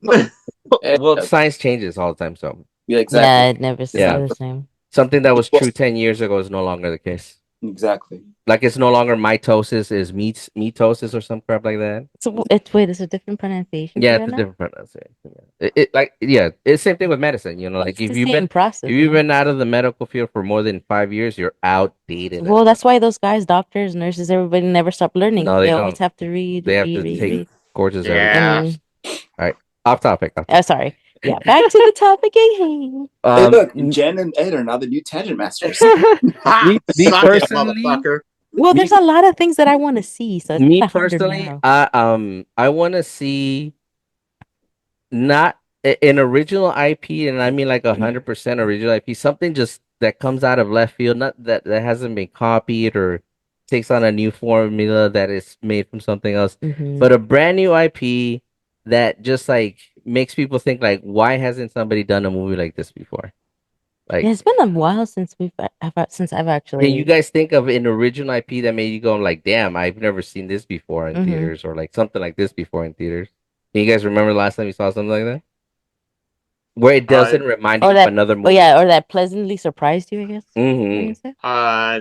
Well, science changes all the time, so Yeah, Yeah, exactly. it never Yeah. stays the same. something that was true 10 years ago is no longer the case. Exactly. Like it's no longer mitosis, is mitosis or some crap like that. So wait, it's a different pronunciation. Yeah, for it's a that now? different pronunciation. Yeah. It's the same thing with medicine. Like It's if the you've same been process. if you've No? been out of the medical field for more than 5 years, you're outdated. Well, that's why those guys, doctors, nurses, everybody never stop learning. No, They they always don't. have to read, They have read, to read, take read. courses every day. Yeah. And All right, off topic. Off topic. sorry. Yeah, back to the topic at hand. Hey, look, Jen and Ed are now the new tangent masters. Ha! me Suck it, personally, motherfucker. Well, Me- there's a lot of things that I want to see, so it's me kinda harder personally, now. I want to see not an original IP, and I mean like 100% original IP, something just that comes out of left field, not that hasn't been copied or takes on a new formula that is made from something else, Mhm. but a brand new IP that just like makes people think like, why hasn't somebody done a movie like this before? Like, Yeah, it's been a while since since I've can you actually. guys think of an original IP that made you go like, damn, I've never seen this before in Mhm. theaters, or like something like this before in theaters? Can you guys remember the last time you saw something like that? Where it doesn't remind you Or of that, another oh movie. yeah, or that pleasantly surprised you, I guess. Mm-hmm.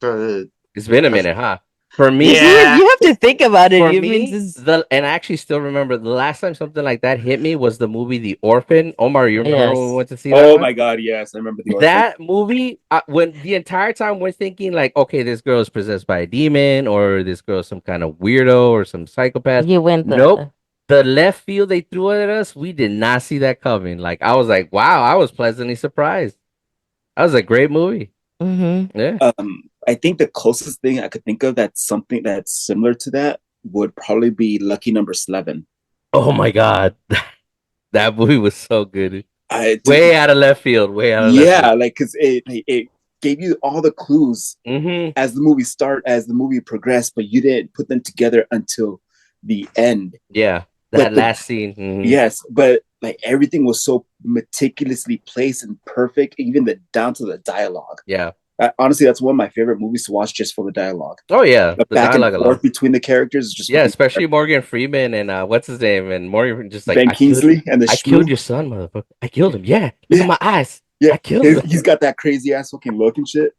The It's been a minute, huh? For me, Yeah. You have to think about it. for It me, means it's- and I actually still remember the last time something like that hit me was the movie The Orphan. Omar, you remember when we Yes. went to see that Oh one? my god, yes, I remember the orphan. That movie, when the entire time we're thinking like, okay, this girl is possessed by a demon, or this girl is some kind of weirdo or some psychopath. You went Nope. The left field they threw at us, we did not see that coming. Like I was like, wow, I was pleasantly surprised. That was a great movie. Mm-hmm. Yeah. I think the closest thing I could think of that's something that's similar to that would probably be Lucky Number 11. Oh my god, that movie was so good. Way Way out of left field. Way out of left yeah, field. like because it gave you all the clues Mm-hmm. as the movie progressed, but you didn't put them together until the end. Yeah, But that the- last scene. Mhm. Yes, but like everything was so meticulously placed and perfect, even down to the dialogue. Yeah. Honestly, that's one of my favorite movies to watch just for the dialogue. Oh yeah, The the back and dialogue forth alone. between the characters is just Yeah, fucking especially Morgan Freeman and what's his name, and Morgan just like Ben I killed, Kingsley and the I killed Shmoo. your son, motherfucker. I killed him. Yeah, look Yeah. at my eyes. Yeah, I killed him. he's got that crazy ass fucking look and shit.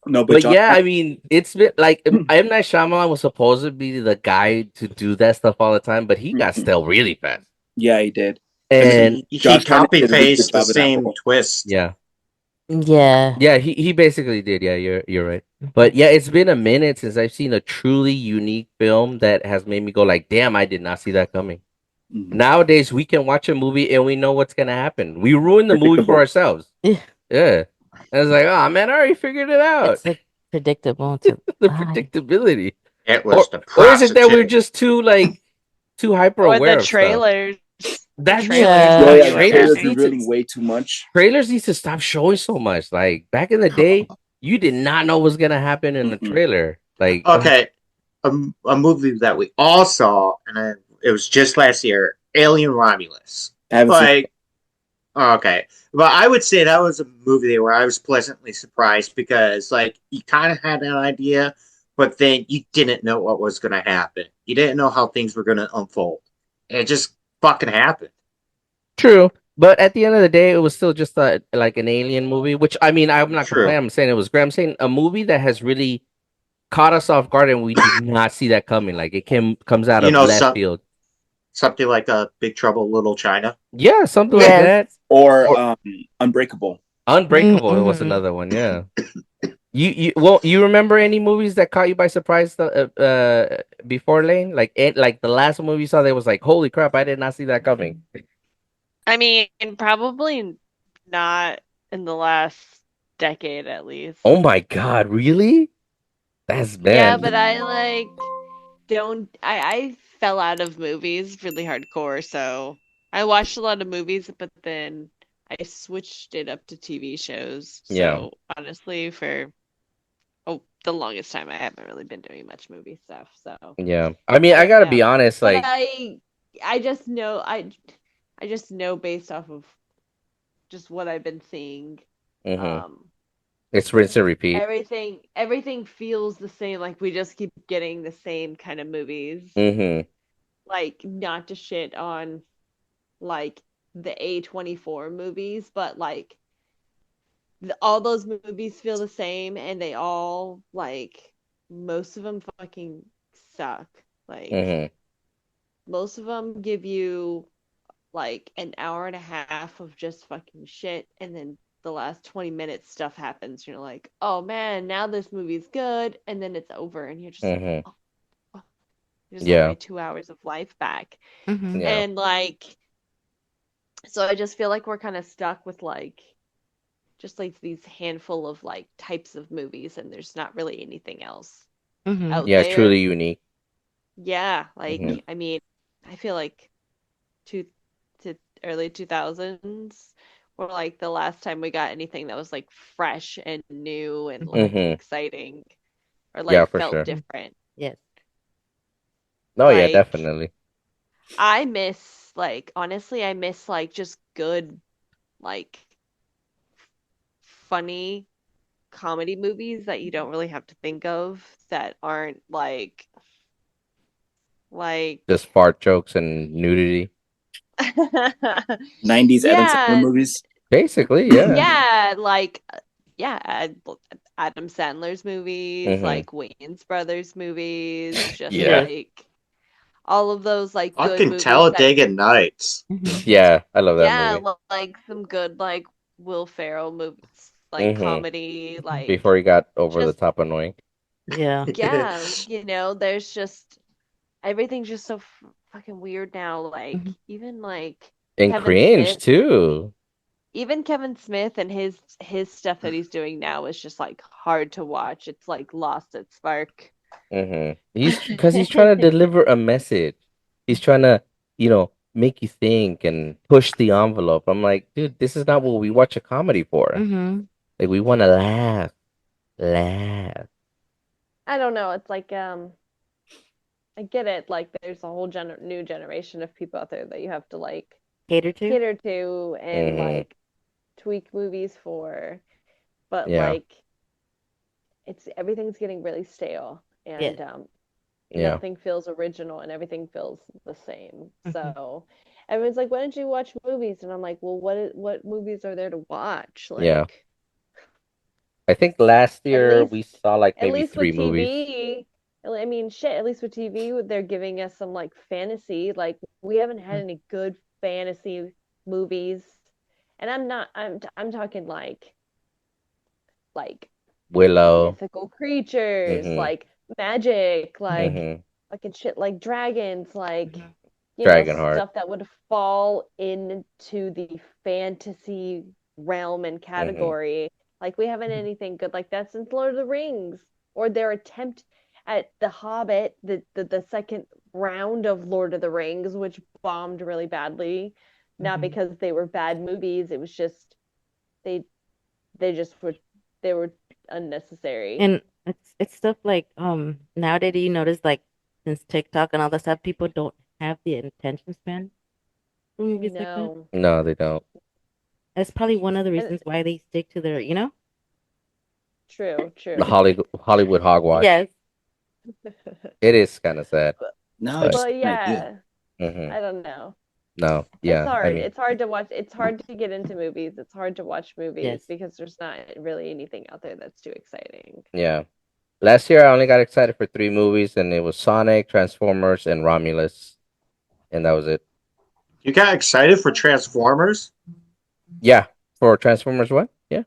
No, But John, yeah, I mean, it's been like M. Night Shyamalan was supposed to be the guy to do that stuff all the time, but he got stale really fast. yeah, he did. And he Josh Trank copy did a really good pasted the job of that same role. twist. yeah, Yeah. he basically did. Yeah, you're right. But yeah, it's been a minute since I've seen a truly unique film that has made me go like, damn, I did not see that coming. Mhm. Nowadays, we can watch a movie and we know what's gonna happen. We ruin the movie for Predictable. ourselves. Yeah. Yeah. And it's like, oh man, I already figured it out. It's like predictable to The why? predictability. It was the Or is it that we're prostitute. just too hyper Or aware the of stuff? trailers. That trailers. Yeah. Yeah, yeah, the trailers trailers need revealing to, way too much. trailers need to stop showing so much. Like back in the day, you did not know what's gonna happen in the Mhm. trailer. Like Okay, a movie that we all saw, and it was just last year, Alien Romulus. I haven't seen Like, okay, but I would say that was a movie where I was pleasantly surprised because, like, you kind of had an idea, but then you didn't know what was going to happen. You didn't know how things were going to unfold. And it just fucking happened. true. But at the end of the day, it was still just like an alien movie, which I mean, I'm not True. complaining. I'm saying it was great. I'm saying a movie that has really caught us off guard and we did not see that coming. Like it comes out You of know, left field. Something like a Big Trouble in Little China. Yeah, something like Yes. that. or Unbreakable. Unbreakable was Mhm. another one. Yeah. You remember any movies that caught you by surprise before Lane? Like the last movie you saw that was like, holy crap, I did not see that coming. I mean, probably not in the last decade at least. Oh my god, really? That's Yeah, man. but I like don't I fell out of movies really hardcore, so I watched a lot of movies, but then I switched it up to TV shows. Yeah, So honestly, for the longest time, I haven't really been doing much movie stuff. So yeah. I mean, I I don't gotta be know, honest. but Like, I just know I just know based off of just what I've been seeing. hmm Um, it's rinse and repeat. everything feels the same. Like we just keep getting the same kind of movies. hmm Like not to shit on like the A24 movies, but like all those movies feel the same, and they all like most of them fucking suck. Like hmm most of them give you like an hour and a half of just fucking shit, and then the last 20 minutes stuff happens. You're like, oh man, now this movie's good, and then it's over, and you're just like, hmm oh, oh. You just got Yeah, my 2 hours of life back. Mm-hmm. yeah, And like, so I just feel like we're kind of stuck with like, just like these handful of like types of movies, and there's not really anything else Mm-hmm. out yeah. Truly there. unique. Yeah, hmm like, I mean, I feel like two to early 2000s were like the last time we got anything that was like fresh and new and Mm-hmm. like hmm exciting or Yeah, like for felt sure. different. Yes. No, yeah, Like definitely. I miss like honestly I miss like just good like funny comedy movies that you don't really have to think of that aren't like Just fart jokes and nudity. 90s Adam Sandler yeah, movies. Basically, yeah. yeah, like yeah, Adam Sandler's movies, hmm like Wayne's Brothers movies, just Yeah, Yes. like all of those like good Fucking movies that Talladega Nights. Mm-hmm. yeah. I love that yeah, movie. like some good like Will Ferrell movies, like hmm comedy, Mm-hmm. Before like he got over the just top annoying. Yeah. yeah, there's just everything's just so fucking weird now. Like Mm-hmm. And Kevin cringe Smith, too. even Kevin Smith and his stuff that he's doing now is just like hard to watch. It's like lost its spark. He's because he's trying to deliver a message. He's trying to, make you think and push the envelope. I'm like, dude, this is not what we watch a comedy for. Mm-hmm. Like, we want to laugh, laugh. I don't know. It's like I get it. Like there's a whole new generation of people out there that you have to like Cater to. cater to and hmm like tweak movies for, but Yeah, like it's everything's getting really stale Yes. and yeah, nothing feels original and everything feels the same. Mm-hmm. So everyone's like, "Why don't you watch movies?" And I'm like, "Well, what movies are there to watch? yeah. Like I think last at year least we saw like at maybe least with three movies. TV." I mean, shit, at least with TV, they're giving us some like fantasy. Like we haven't had any good fantasy movies. And I'm not I'm talking like Willow. mythical creatures, hmm like magic, like hmm fucking shit like dragons, like Mm-hmm. Dragonheart. stuff that would fall into the fantasy realm and hmm category. Like we haven't anything good like that since Lord of the Rings or their attempt at The Hobbit, the second round of Lord of the Rings, which bombed really badly. Not Mm-hmm. because they were bad movies, it was just they they just were they were unnecessary. And it's stuff like nowadays you notice like since TikTok and all that stuff, people don't have the attention span for movies like that. No. No, they don't. That's probably one of the And reasons why they stick to their. true, The true. Hollywood hogwash. Yes. It is kind of sad, No, it's just but But an idea. yeah, hmm I don't know. no, It's yeah. I hard. mean, It's hard to watch. It's hard to get into movies. It's hard to watch movies Yes. because there's not really anything out there that's too exciting. yeah. Last year I only got excited for three movies, and it was Sonic, Transformers, and Romulus, and that was it. You got excited for Transformers? Yeah, for Transformers, what? Yeah,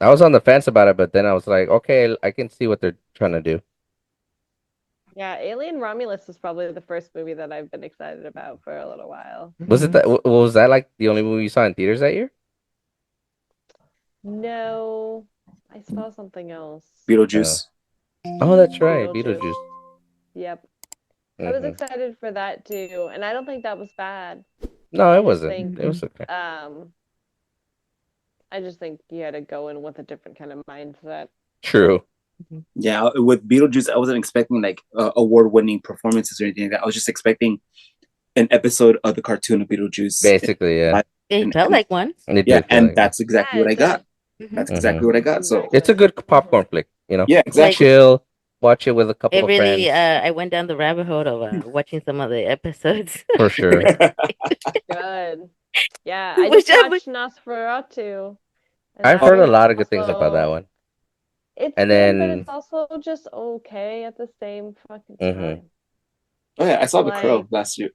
I was on the fence about it, but then I was like, okay, I can see what they're trying to do. Yeah, Alien Romulus was probably the first movie that I've been excited about for a little while. Was it that? Was that like the only movie you saw in theaters that year? No, I saw something else. Uh, Beetlejuice. oh, that's right, Beetlejuice. Beetlejuice. Yep. I was Hmm. excited for that too, and I don't think that was bad. No, I it just wasn't. think It was okay. um I just think you had to go in with a different kind of mindset. True. Yeah, with Beetlejuice, I wasn't expecting like award-winning performances or anything like that. I was just expecting an episode of the cartoon of Beetlejuice. Basically, yeah. It felt like one. And it Yeah, did feel and like one. that's exactly Yeah, what I it got. did. That's Mhm. exactly what I got. So It's a good popcorn flick, you know. yeah, Like exactly. Chill, watch it with a couple it of really. friends, I went down the rabbit hole of watching some of the episodes. for sure. Good. Yeah, I Which just I would. watched Nosferatu, and I've that heard a was lot of good things about that also one. it's And good, but then, it's also just okay at the same fucking hmm time. Oh yeah, I saw The Crow Like, last year.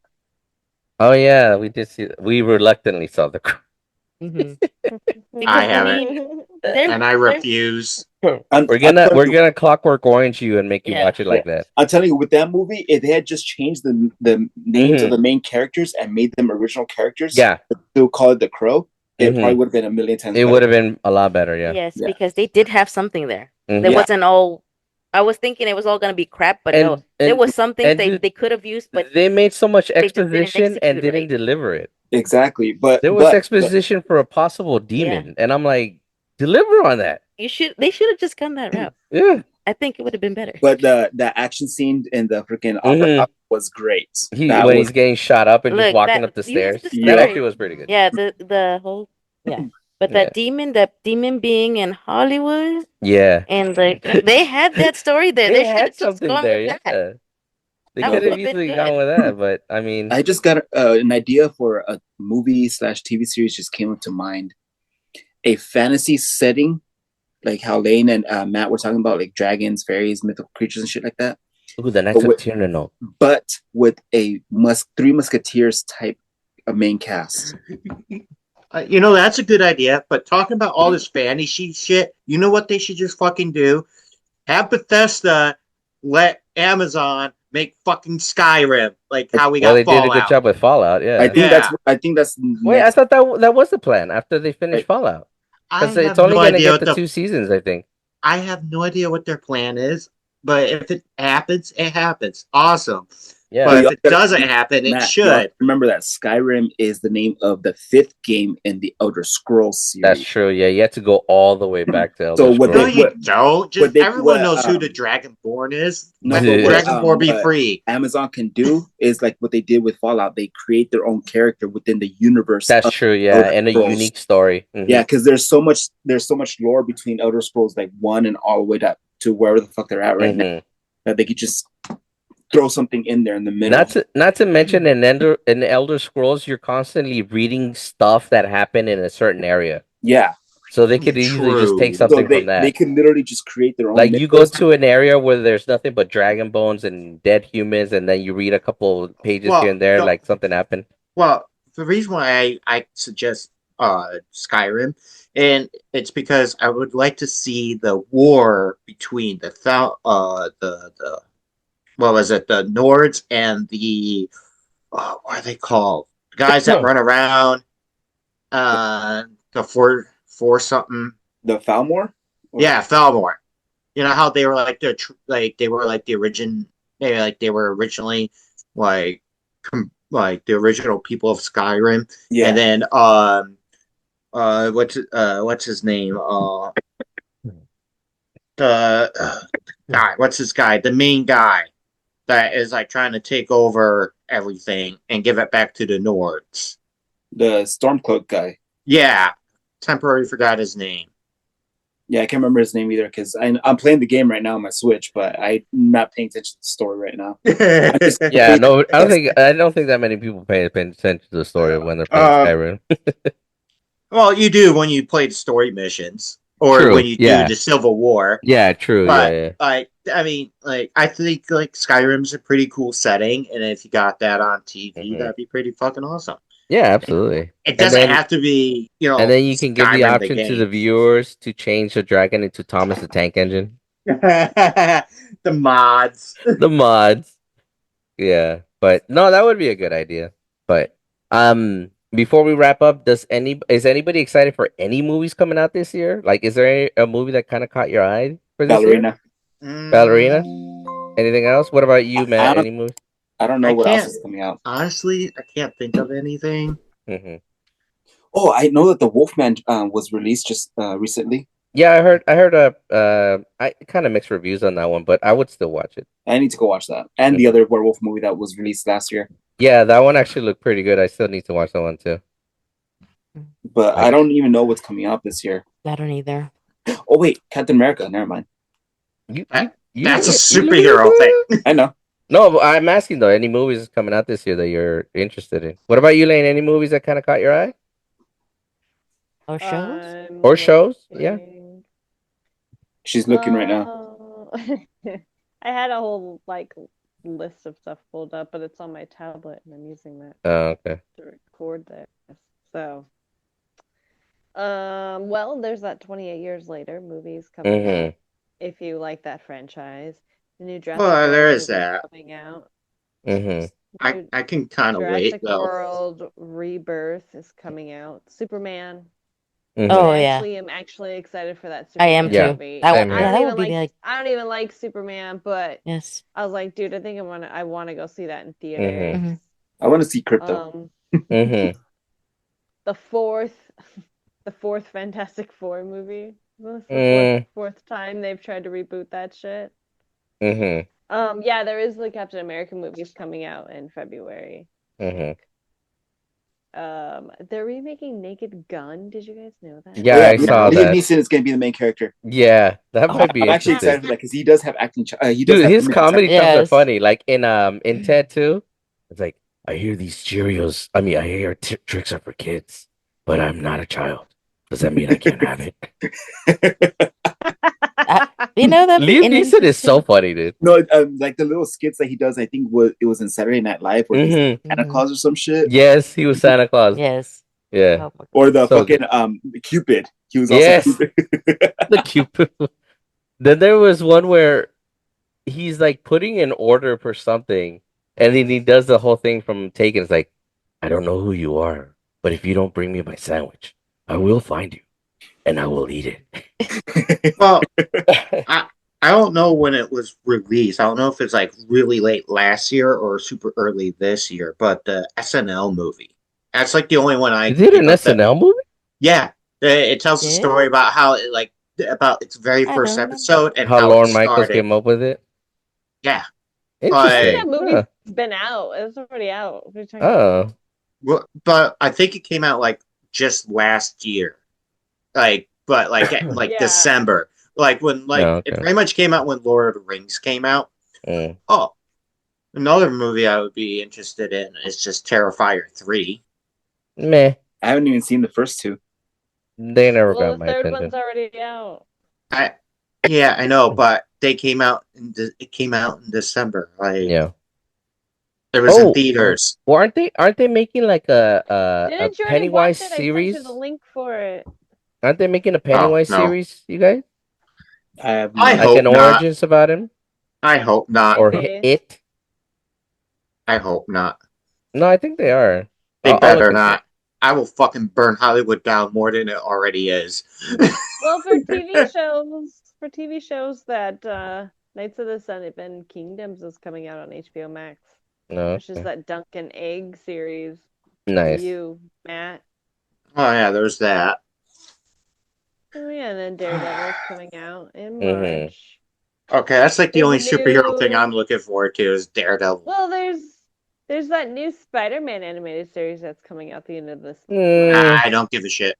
oh yeah, we did see. We reluctantly saw the. Mhm. I Because I haven't, mean, they're and I they're refuse. I'm, We're I'm gonna telling we're you, gonna Clockwork Orange you and make you yeah. watch it yeah, like that. I'm telling you, with that movie, if they had just changed the names of Hmm. the main characters and made them original characters, Yeah. but still call it The Crow, it Hmm. probably would have been a million times It would better. have been a lot better. Yeah. Yes, Yeah, because they did have something there. There Hmm. yeah, wasn't all. I was thinking it was all gonna be crap, but no, And there and was some things and dude, they could have used, but they made so much they just didn't exposition and execute didn't right. deliver it. exactly. But There was but the, exposition for a possible Yeah, demon, and I'm like, deliver on that. you should. They should have just gone that route. Yeah. I think it would have been better. but the action scene in the freaking opera Hmm. house was great. He That when was he's getting shot up and just Look, walking that up the yes, stairs, the that yeah. actually story. was pretty good. Yeah, the whole yeah. But Yeah. that demon being in Hollywood Yeah. and like they had that story there. They They should had have just something gone with there. that. Yeah. They That No, could have would but have been easily gone good. with that, but I mean, I just got an idea for a movie slash TV series just came up to mind. A fantasy setting, like how Layne and Matt were talking about, like dragons, fairies, mythical creatures, and shit like that. ooh, the But next of with, Tierno. but with a Three Musketeers type of main cast. That's a good idea. But talking about all this fantasy shit, you know what they should just fucking do? Have Bethesda let Amazon make fucking Skyrim, like how we Well, got they did a good Fallout. job with Fallout. Yeah. Yeah, I think that's Wait, I next. thought that was the plan after they finished Right? Fallout, I because it's have no only gonna idea get what the the 2 seasons, I think. I have no idea what their plan is. But if it happens, it happens. Awesome. Yeah. But But if you it gotta, doesn't happen, it Matt, you also should. remember that Skyrim is the name of the fifth game in the Elder Scrolls That's series. true. Yeah, you have to go all the way back to So Elder what No, they Scrolls. you don't. Just everyone knows who the what Dragonborn is. no, Let but the Dragonborn be what free. Amazon can do is like what they did with Fallout. They create their own character within the universe That's of true. Yeah, Elder and a Scrolls. unique story. Hmm. Yeah, because there's so much lore between Elder Scrolls like one and all the way to wherever the fuck they're at right now Hmm. that they could just throw something in there in the middle. Not to mention in Elder Scrolls, you're constantly reading stuff that happened in a certain area, Yeah, so they could easily just take True. so something from they that. can literally just create their own Like you go mythos. to an area where there's nothing but dragon bones and dead humans, and then you read a couple pages here Well, and there, the like something happened. well, the reason why I suggest Skyrim, and it's because I would like to see the war between the what was it, the Nords and the what are they called? The guys that run around, the four something. The Falmor. Yeah, Falmore. You know how they were like they were like they were originally like like the original people of Skyrim, and Yeah, then what's his name the guy, what's this guy, the main guy that is like trying to take over everything and give it back to the Nords. the Stormcloak guy. Yeah, temporarily forgot his name. Yeah, I can't remember his name either because I'm playing the game right now on my Switch, but I'm not paying attention to the story right now. I'm just Yeah, no, I don't think that many people pay attention to the story when they're playing um, Skyrim. well, you do when you play the story missions or when True. you do Yeah. the Civil War. Yeah. True. Yeah. But Yeah. I mean, like I think like Skyrim's a pretty cool setting, and if you got that on TV, Hmm. that'd be pretty fucking awesome. Yeah, absolutely. It And doesn't then have to be, and then you can give the Skyrim the option to the game. viewers to change the dragon into Thomas the Tank Engine. The mods. The mods. Yeah. But no, that would be a good idea. But before we wrap up, is anybody excited for any movies coming out this year? Like is there a movie that kind of caught your eye for this year? Ballerina. Ballerina? Mm, Anything else? What about you, I Matt? don't Any movies? I don't know I what else can't is coming out. honestly. I can't think of anything. Hmm. Oh, I know that the Wolfman was released just recently. Yeah, I heard I kind of mixed reviews on that one, but I would still watch it. I need to go watch that. And the other werewolf movie that was released last year. Yeah, that one actually looked pretty good. I still need to watch that one too. But I don't even know what's coming out this year. I don't either. Oh wait, Captain America. Never mind. That's a you looking superhero for thing. it? I know. No, but I'm asking though. Any movies coming out this year that you're interested in? What about you, Lane? Any movies that kind of caught your eye Or shows? I'm or shows? Yeah. looking. She's looking right now. I had a whole like list of stuff pulled up, but it's on my tablet and I'm using that Oh, okay. to record this. So, well, there's that 28 Years Later movies coming Mm-hmm. out. If you like that franchise, the new Jurassic Well, World there is movie that. coming out. Mm-hmm. New I can kind of wait Jurassic though. World Rebirth is coming out. Superman. Mm-hmm. Oh yeah, I'm actually excited for that I am Superman Yeah. too. movie. That Same would, here. yeah, that would be like I don't even like Superman, but yes. I was like, dude, I think I want to go see that in theaters. Mm-hmm. Mhm. I want to see Crypto. Mm-hmm. The fourth Fantastic Four movie. This is the Mm. fourth time they've tried to reboot that shit. Mm-hmm. Yeah, there is the Captain America movies coming out in February. Mm-hmm. They're remaking Naked Gun. Did you guys know that? Yeah, Oh, I saw Liam that. Neeson is going to be the main character. Yeah, that Oh, might be I'm actually interesting. excited for that because he does have acting. He does Dude, have his comedy commitment. times are Yes. funny. Like in Ted 2, it's like I hear these Cheerios. I mean, I hear tricks are for kids, but I'm not a child. Does that mean I can't have it? you know that'd be Liam an Neeson is so interesting. funny, dude. No, like the little skits that he does. I think it was in Saturday Night Live where he's Mm-hmm. Santa Mhm. Claus or some shit, Yes, he was Santa Claus. Yes. Yeah, Oh my or the so fucking good. Cupid. He was also Yes, Cupid. the cute. Then there was one where he's like putting an order for something, and then he does the whole thing from Taken. It's like, I don't know who you are, but if you don't bring me my sandwich, I will find you and I will eat it. Well, I don't know when it was released. I don't know if it's like really late last year or super early this year. But the SNL movie. That's like the only one I Is it think an of that. SNL movie? Yeah, it tells the Yeah? story about how it like about its very I first don't know. episode and How how it Lauren Michaels started. came up with it? Yeah. I think Interesting. that movie's Huh. been out. It's already out. What are you talking Oh. about? Well, but I think it came out like just last year. But like Yeah. December. Like when Oh, it okay. pretty much came out when Lord of the Rings came out. Mm. Oh, another movie I would be interested in is just Terrifier 3. Meh. I haven't even seen the first two. They never Well, got the my third attention. one's already out. Yeah, I know, but it came out in December. Like Yeah. it was in Oh, theaters. well, aren't they making like a Didn't you already Pennywise watch it? I sent you series? the link for it. Aren't they making a Pennywise no. series, you guys? I have I no- Like hope an not. origins about him? I hope not. Or Maybe. it? I hope not. No, I think they are. They I'll look better into it. not. I will fucking burn Hollywood down more than it already is. Well, for TV shows that Knights of the Seven Kingdoms is coming out on HBO Max, No. which is that Dunk and Egg series. Nice. You, Matt. Oh yeah, there's that. Oh yeah, and then Daredevil's coming out in Mhm. March. Okay, that's like the There's only a superhero thing new- I'm looking forward to is Daredevil. Well, there's that new Spider-Man animated series that's coming out the end of this Mm, month. I don't give a shit.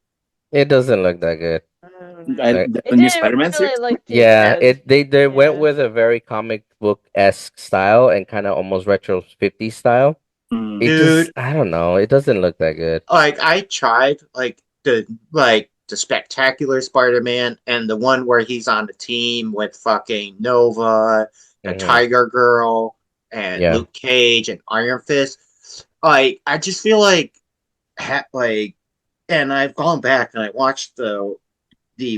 it doesn't look that good. I don't know. Like- the It new didn't Spider-Man really series. look too Yeah, good. they went Yeah. with a very comic book-esque style and kind of almost retro 50s style. Mm. It Dude. just, I don't know. It doesn't look that good. Like I tried the spectacular Spider-Man and the one where he's on the team with fucking Nova, the Mhm. Tiger Girl, and Yeah. Luke Cage and Iron Fist. Like I just feel like like, and I've gone back and I watched the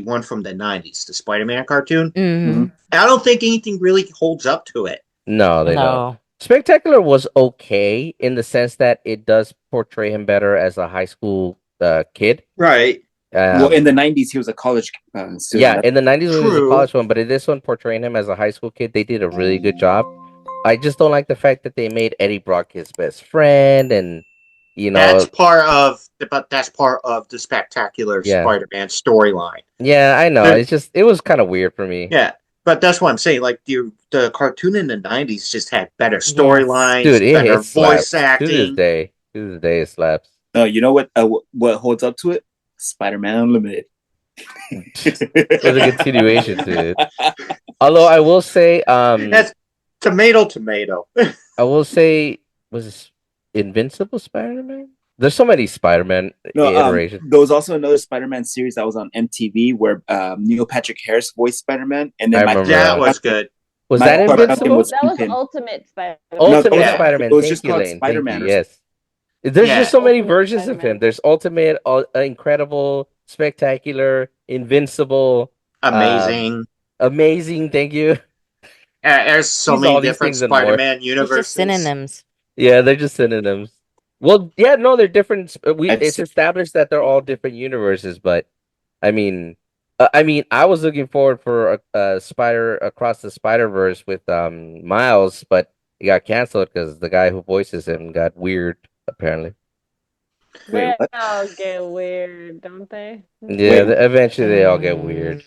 one from the '90s, the Spider-Man cartoon. Mm-hmm. I don't think anything really holds up to it. No, they don't. No. Spectacular was okay in the sense that it does portray him better as a high school kid. Right. Well, in the '90s, he was a college student. Yeah, in the 90s when he was a True. college one, but in this one portraying him as a high school kid, they did a really good job. I just don't like the fact that they made Eddie Brock his best friend, and That's part of, but that's part of the Spectacular Yeah. Spider-Man storyline. yeah, I know. There- It's just it was kind of weird for me. Yeah, but that's what I'm saying. Like the cartoon in the '90s just had better storylines, Dude, better it slaps. voice To this acting. day, it slaps. You know what holds up to it? Spider-Man Unlimited. There's a continuation to it. Although I will say, That's tomato. I will say, was this Invincible Spider-Man? There's so many Spider-Man No, iterations. there was also another Spider-Man series that was on MTV where Neil Patrick Harris voiced Spider-Man, and then I remember That was good. Was My that Spider-Man Invincible? was That was Kingpin. Ultimate Spider-Man. Ultimate Yeah. Spider-Man. It was Thank just you, called Layne. Spider-Man Thank or you. Yes. There's Yeah. just so many Ultimate versions of him. Spider-Man. There's Ultimate, Incredible, Spectacular, Invincible, Amazing. Amazing. Thank you. There's so He's many all these different things and more. Spider-Man It's universes. just synonyms. Yeah, they're just synonyms. Well, yeah, no, they're different. I've It's seen- established that they're all different universes, but I mean, I was looking forward for a Spider Across the Spider-Verse with Miles, but it got canceled because the guy who voices him got weird, apparently. Wait, They what? all get weird, don't they? Yeah, Wait. eventually they all get weird.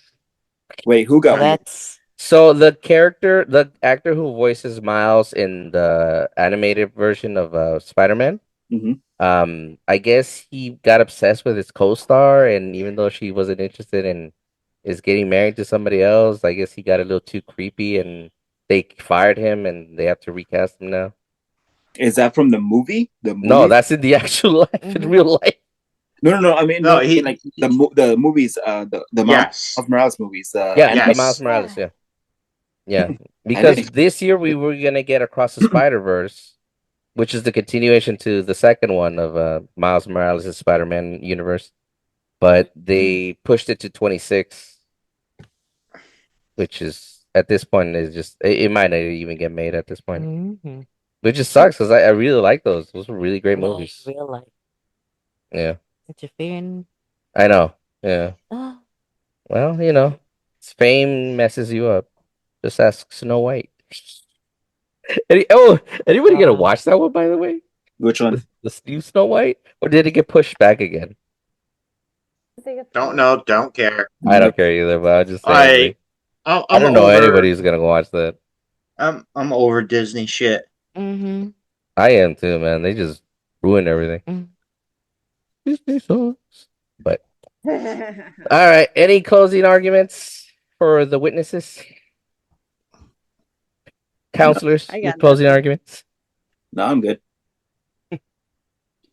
Wait, who Well, got weird? that's So the actor who voices Miles in the animated version of Spider-Man, Mhm. I guess he got obsessed with his co-star, and even though she wasn't interested in is getting married to somebody else, I guess he got a little too creepy, and they fired him, and they have to recast him now. Is that from the movie? The movie? No, that's in the actual life, in Mhm. real life. No. I mean, No, no, he- like the movies, the Yes. Miles Morales movies. Yeah, Yes. the Miles Morales. Yeah, yeah. Because didn't- this year we were gonna get Across the Spider-Verse, which is the continuation to the second one of Miles Morales' Spider-Man universe, but they pushed it to 26, which is at this point is just it might not even get made at this point, mm-hmm. which just sucks because I really like those. Those were really great movies. Real life. Yeah, Interfering. I know. Yeah, Oh, well, fame messes you up. Just ask Snow White. Anybody gonna watch that one, by the way? Which one? The new Snow White, or did it get pushed back again? Don't know. Don't care. I don't care either, but I'm just saying. I like, I'm I don't know over, anybody who's gonna go watch that. I'm over Disney shit. mm-hmm. I am too, man. They just ruin everything. Mm. Disney sucks. But all right, any closing arguments for the witnesses, counselors? I Your got closing nothing. arguments? No, I'm good.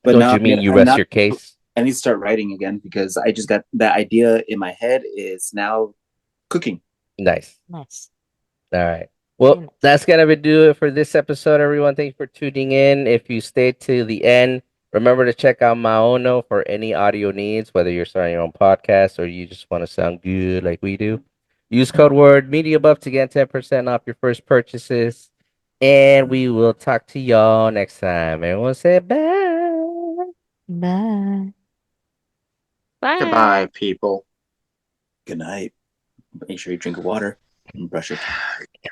Don't now you mean I'm you I'm rest not- your case? I need to start writing again because I just got that idea in my head is now cooking. Nice. Nice. All right. Well, Very nice. that's gonna do it for this episode, everyone. Thank you for tuning in. If you stayed to the end, remember to check out Maono for any audio needs, whether you're starting your own podcast or you just want to sound good like we do. Use code word MediaBuff to get 10% off your first purchases. And we will talk to y'all next time. Everyone say bye. Bye. Bye. Goodbye, people. Good night. Make sure you drink water and brush your teeth. God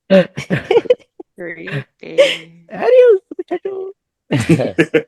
damn it. Creepy. Adios, muchachos.